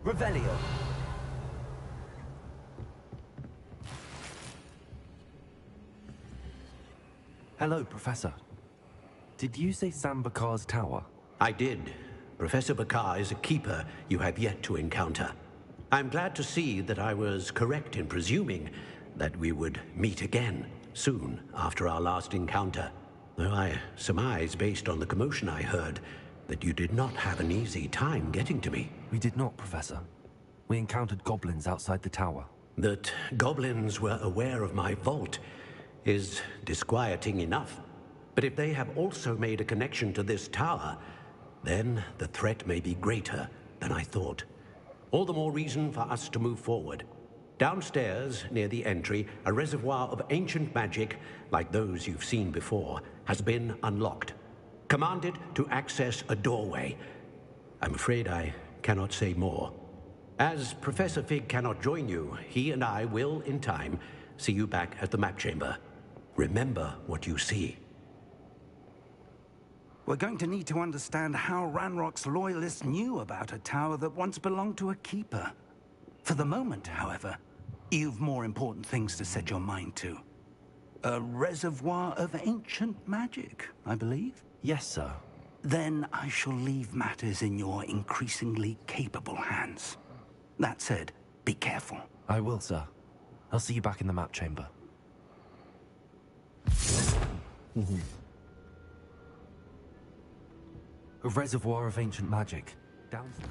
Revelio. Hello, Professor. Did you say San Bakar's Tower? I did. Professor Bakar is a keeper you have yet to encounter. I'm glad to see that I was correct in presuming that we would meet again soon after our last encounter. Though I surmise, based on the commotion I heard, that you did not have an easy time getting to me. We did not, Professor. We encountered goblins outside the tower. That goblins were aware of my vault is disquieting enough. But if they have also made a connection to this tower, then the threat may be greater than I thought. All the more reason for us to move forward. Downstairs, near the entry, a reservoir of ancient magic, like those you've seen before, has been unlocked. Commanded to access a doorway. I'm afraid I cannot say more. As Professor Fig cannot join you, he and I will, in time, see you back at the map chamber. Remember what you see. We're going to need to understand how Ranrock's loyalists knew about a tower that once belonged to a keeper. For the moment, however, you've more important things to set your mind to. A reservoir of ancient magic, I believe? Yes, sir. Then I shall leave matters in your increasingly capable hands. That said, be careful. I will, sir. I'll see you back in the map chamber. A reservoir of ancient magic. Downstairs.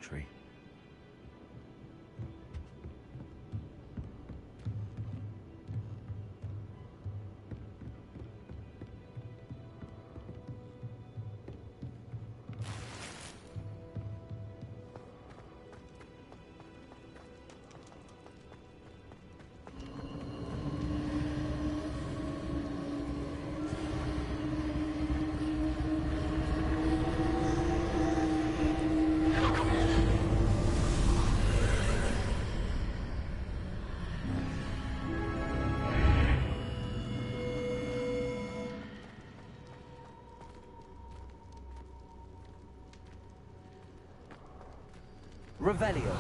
sanctuary. Revelio.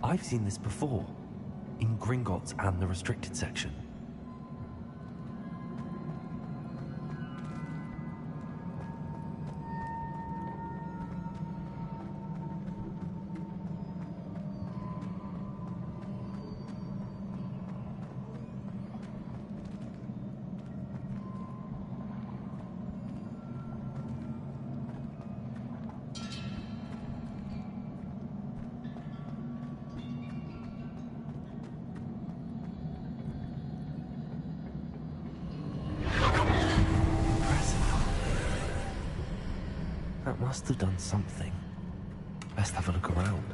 I've seen this before, in Gringotts and the restricted section. That must have done something. Best have a look around.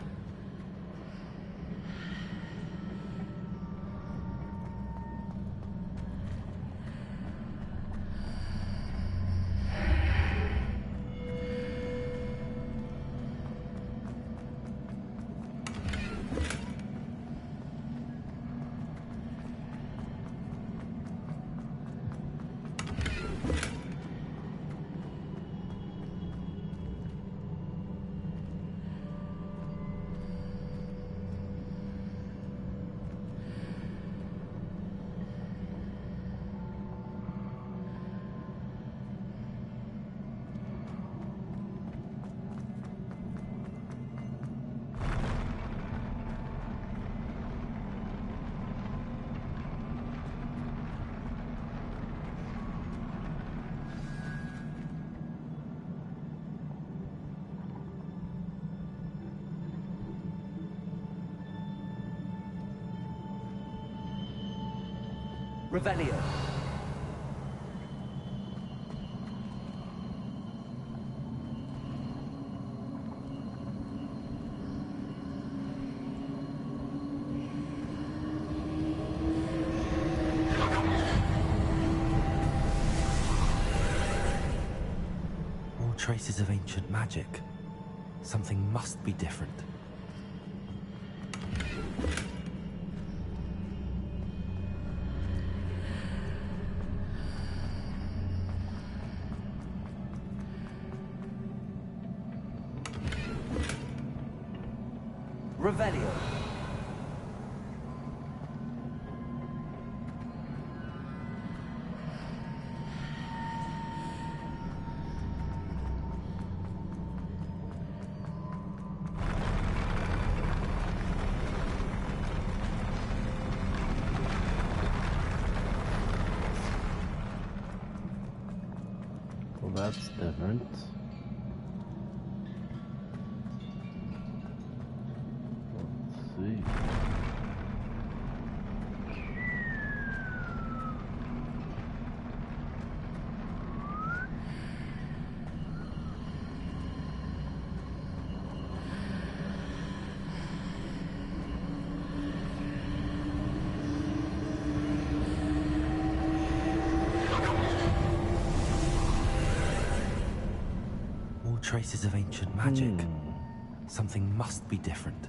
Revelio. More traces of ancient magic. Something must be different. Revelio. Well, that's different. See. traces of ancient magic. Something must be different.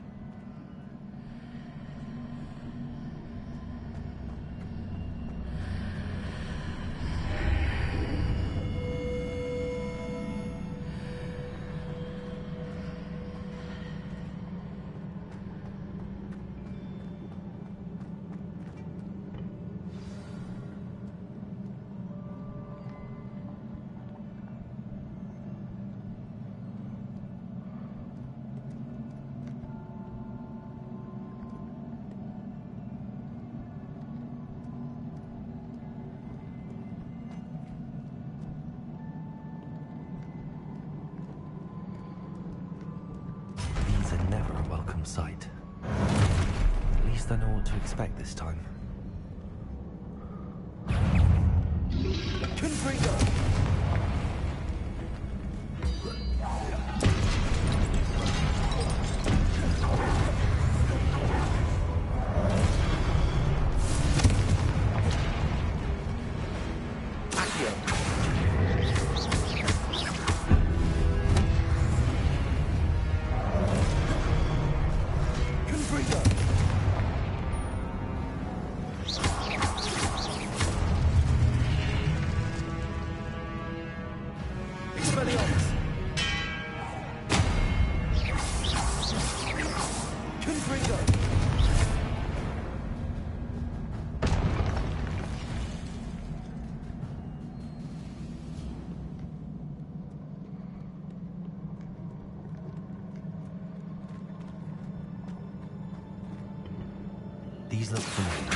Never a welcome sight. At least I know what to expect this time. Confringo! These look familiar.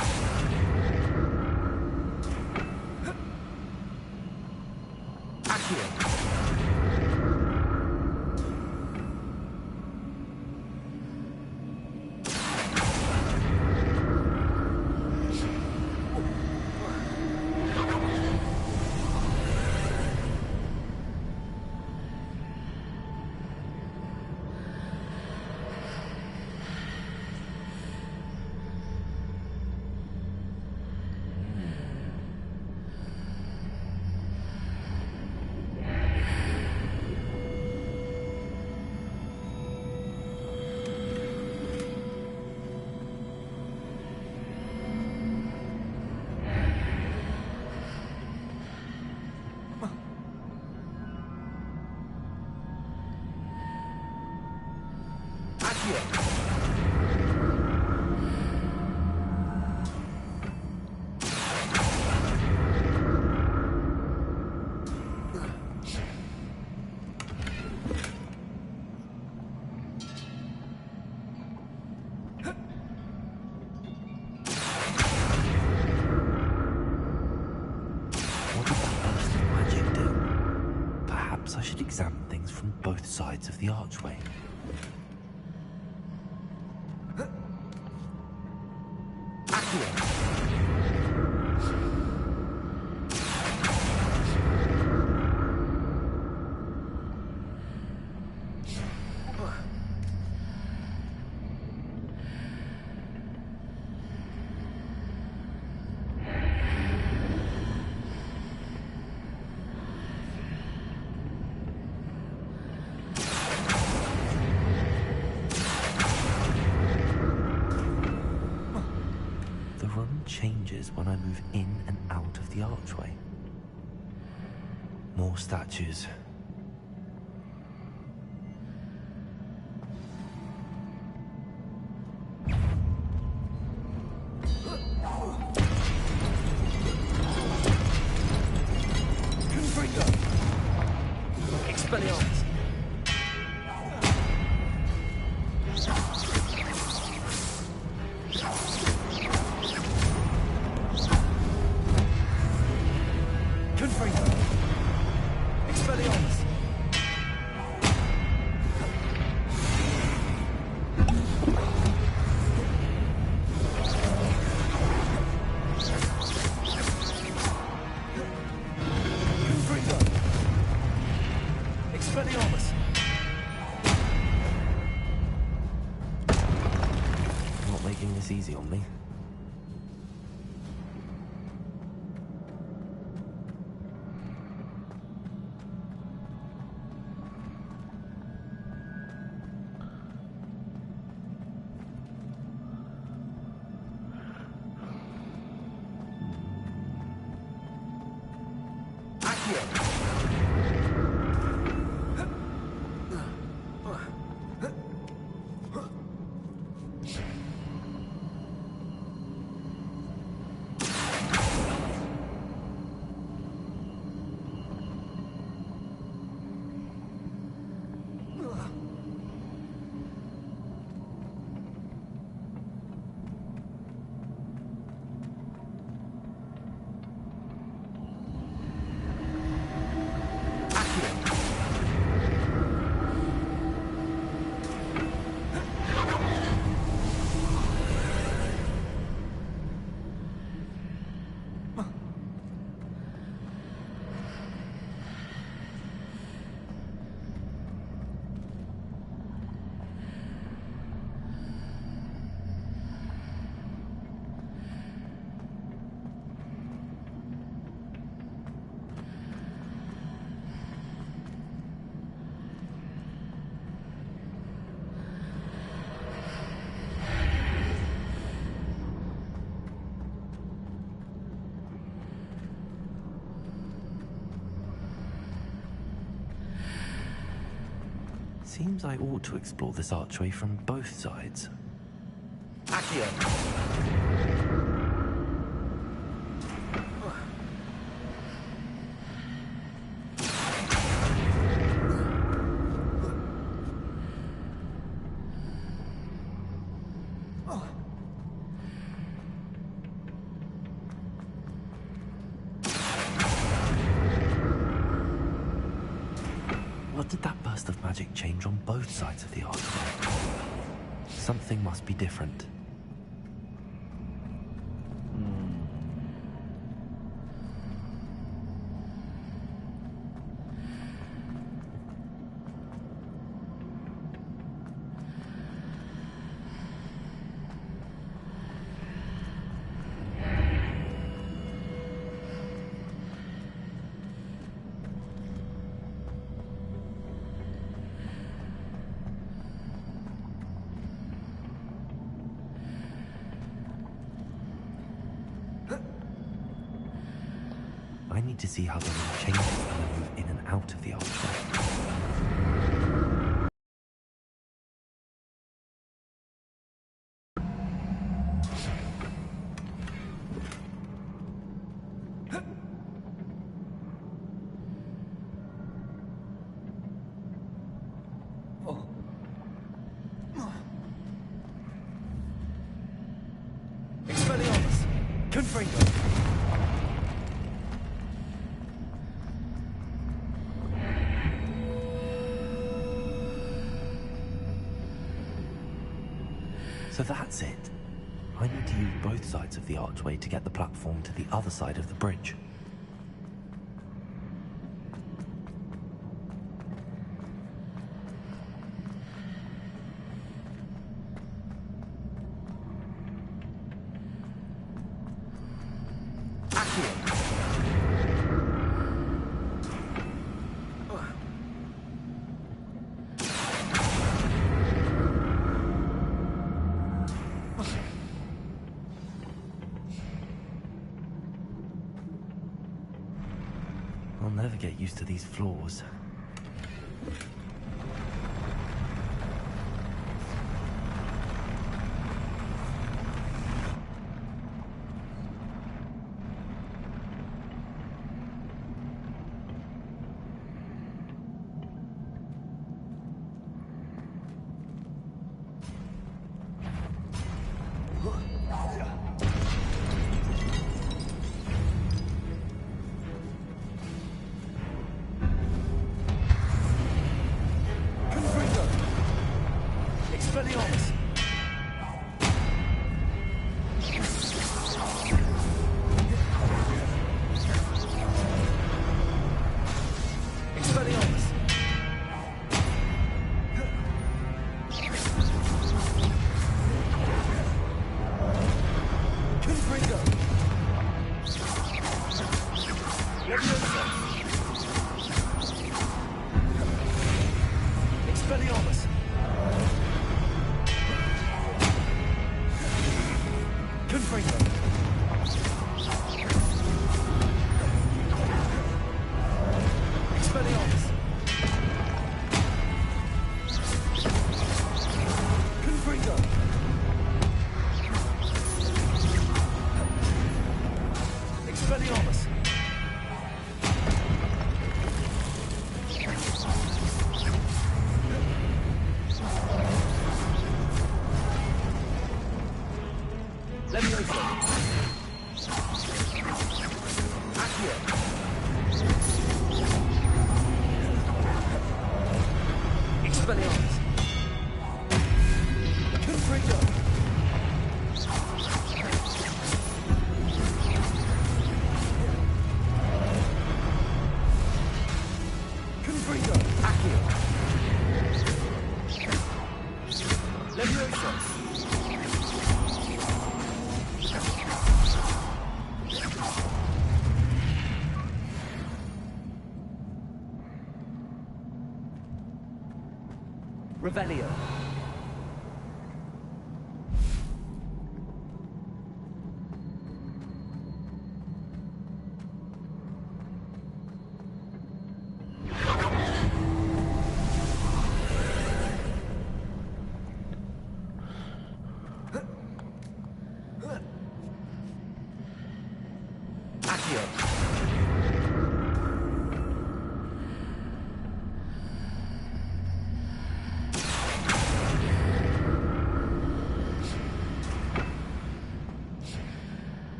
I should examine things from both sides of the archway. Changes when I move in and out of the archway. More statues. Expelliarmus! Not making this easy on me. Seems I ought to explore this archway from both sides. Accio! What did that burst of magic change on both sides of the archway? Something must be different. I need to see how the little changes when I move in and out of the archway. Expelliarmus! Confringo! So that's it. I need to use both sides of the archway to get the platform to the other side of the bridge. I'll never get used to these floors. Expelliarmus! Expelliarmus! Confringo! Leviosa! Expelliarmus! Confringo! Expelliarmus! Confringo! Expelliarmus! Leviosa! Accio! Expelliarmus! Confringo! Confringo! Accio! Leviosa! Revelio.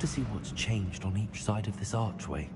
to see what's changed on each side of this archway.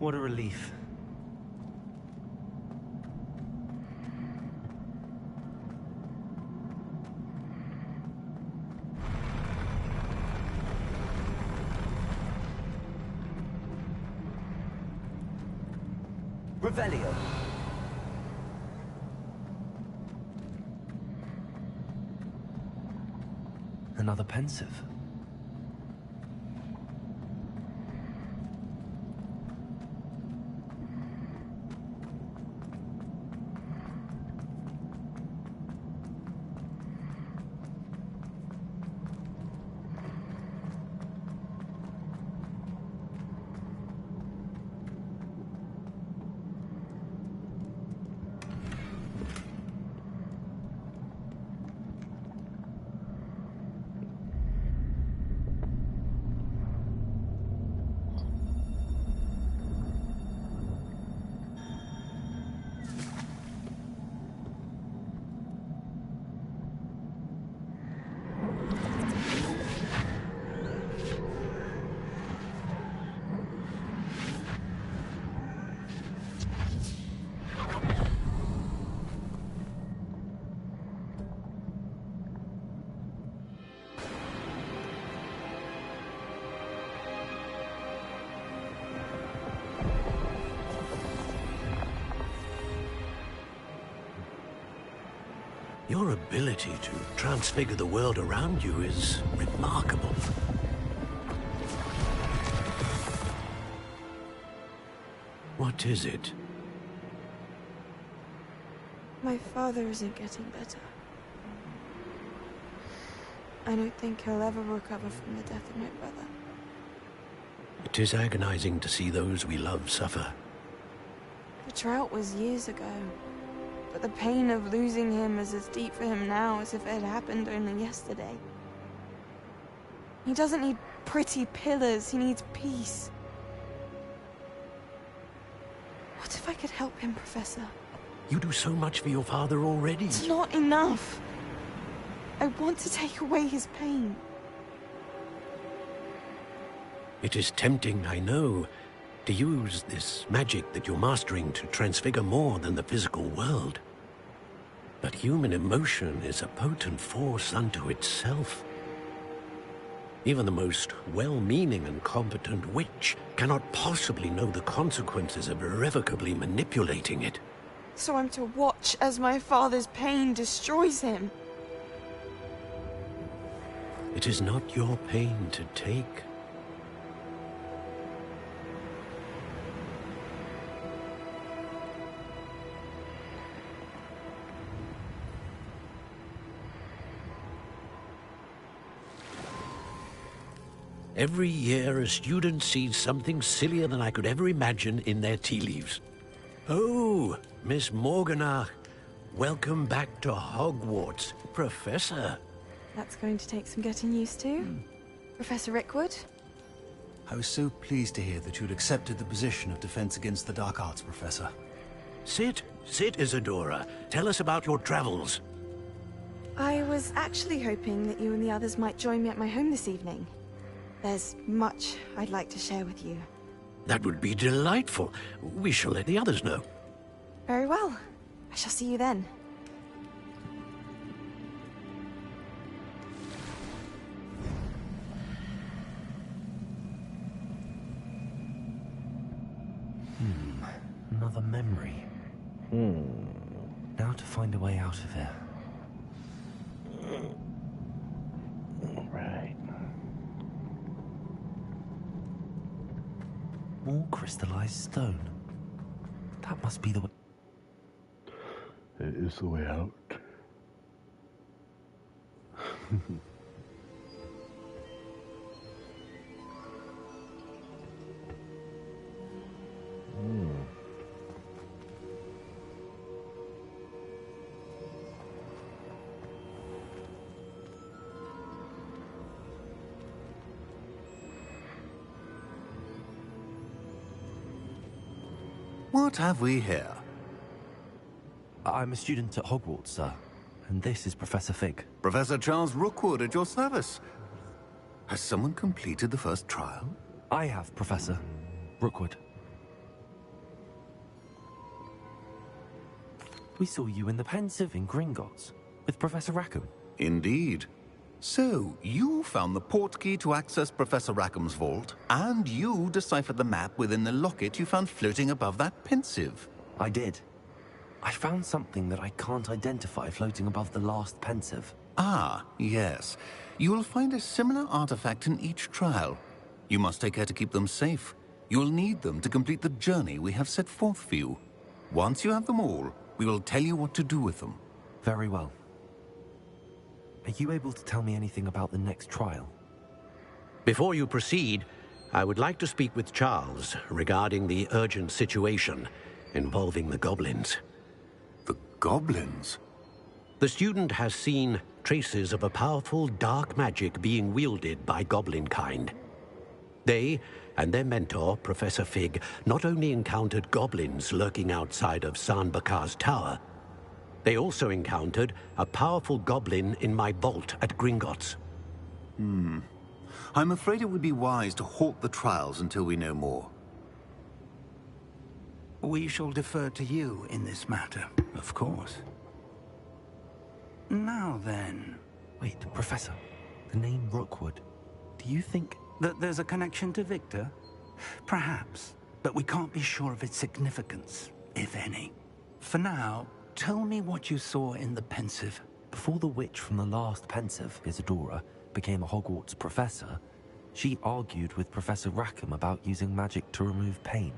What a relief. Revelio. Another pensive. Your ability to transfigure the world around you is remarkable. What is it? My father isn't getting better. I don't think he'll ever recover from the death of my brother. It is agonizing to see those we love suffer. The drought was years ago. But the pain of losing him is as deep for him now as if it had happened only yesterday. He doesn't need pretty pillars, he needs peace. What if I could help him, Professor? You do so much for your father already. It's not enough. I want to take away his pain. It is tempting, I know, to use this magic that you're mastering to transfigure more than the physical world. But human emotion is a potent force unto itself. Even the most well-meaning and competent witch cannot possibly know the consequences of irrevocably manipulating it. So I'm to watch as my father's pain destroys him. It is not your pain to take. Every year, a student sees something sillier than I could ever imagine in their tea leaves. Oh, Miss Morganach, welcome back to Hogwarts, Professor. That's going to take some getting used to. Professor Rickwood? I was so pleased to hear that you'd accepted the position of Defense Against the Dark Arts, Professor. Sit, Isadora. Tell us about your travels. I was actually hoping that you and the others might join me at my home this evening. There's much I'd like to share with you. That would be delightful. We shall let the others know. Very well. I shall see you then. Another memory. Now to find a way out of here. Right. More crystallized stone. That must be the way. It is the way out. What have we here? I'm a student at Hogwarts, sir. And this is Professor Fig. Professor Charles Rookwood at your service. Has someone completed the first trial? I have, Professor Rookwood. We saw you in the Pensive in Gringotts with Professor Rackham. Indeed. So, you found the portkey to access Professor Rackham's vault, and you deciphered the map within the locket you found floating above that Pensive. I did. I found something that I can't identify floating above the last Pensive. Ah, yes. You will find a similar artifact in each trial. You must take care to keep them safe. You will need them to complete the journey we have set forth for you. Once you have them all, we will tell you what to do with them. Very well. Are you able to tell me anything about the next trial? Before you proceed, I would like to speak with Charles regarding the urgent situation involving the goblins. The goblins? The student has seen traces of a powerful dark magic being wielded by goblin kind. They and their mentor, Professor Fig, not only encountered goblins lurking outside of San Bakar's tower, they also encountered a powerful goblin in my vault at Gringotts. I'm afraid it would be wise to halt the trials until we know more. We shall defer to you in this matter, of course. Now then... Wait, Professor. The name Rookwood. Do you think... that there's a connection to Victor? Perhaps, but we can't be sure of its significance, if any. For now, tell me what you saw in the Pensive. Before the witch from the last Pensive, Isadora, became a Hogwarts professor, she argued with Professor Rackham about using magic to remove pain.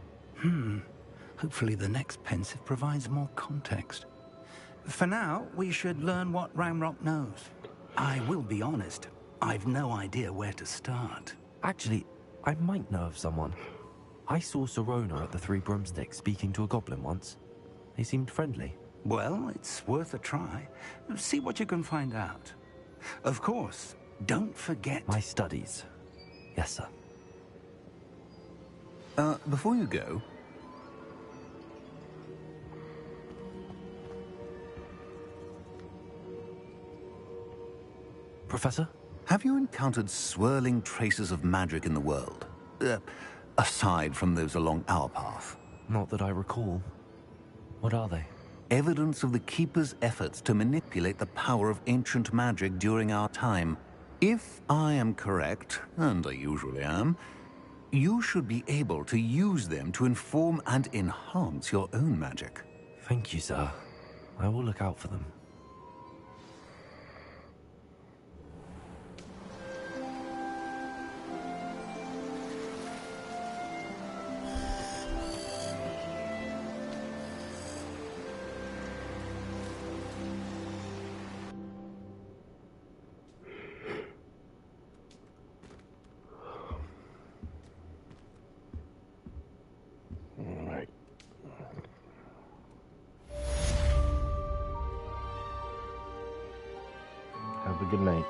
Hopefully the next Pensive provides more context. For now, we should learn what Ranrock knows. I will be honest, I've no idea where to start. Actually, I might know of someone. I saw Serona at the Three Broomsticks speaking to a goblin once. They seemed friendly. Well, it's worth a try. See what you can find out. Of course, don't forget... my studies. Yes, sir. Before you go... Professor? Have you encountered swirling traces of magic in the world? Aside from those along our path? Not that I recall. What are they? Evidence of the Keeper's efforts to manipulate the power of ancient magic during our time. If I am correct, and I usually am, you should be able to use them to inform and enhance your own magic. Thank you, sir. I will look out for them. Alright. Have a good night.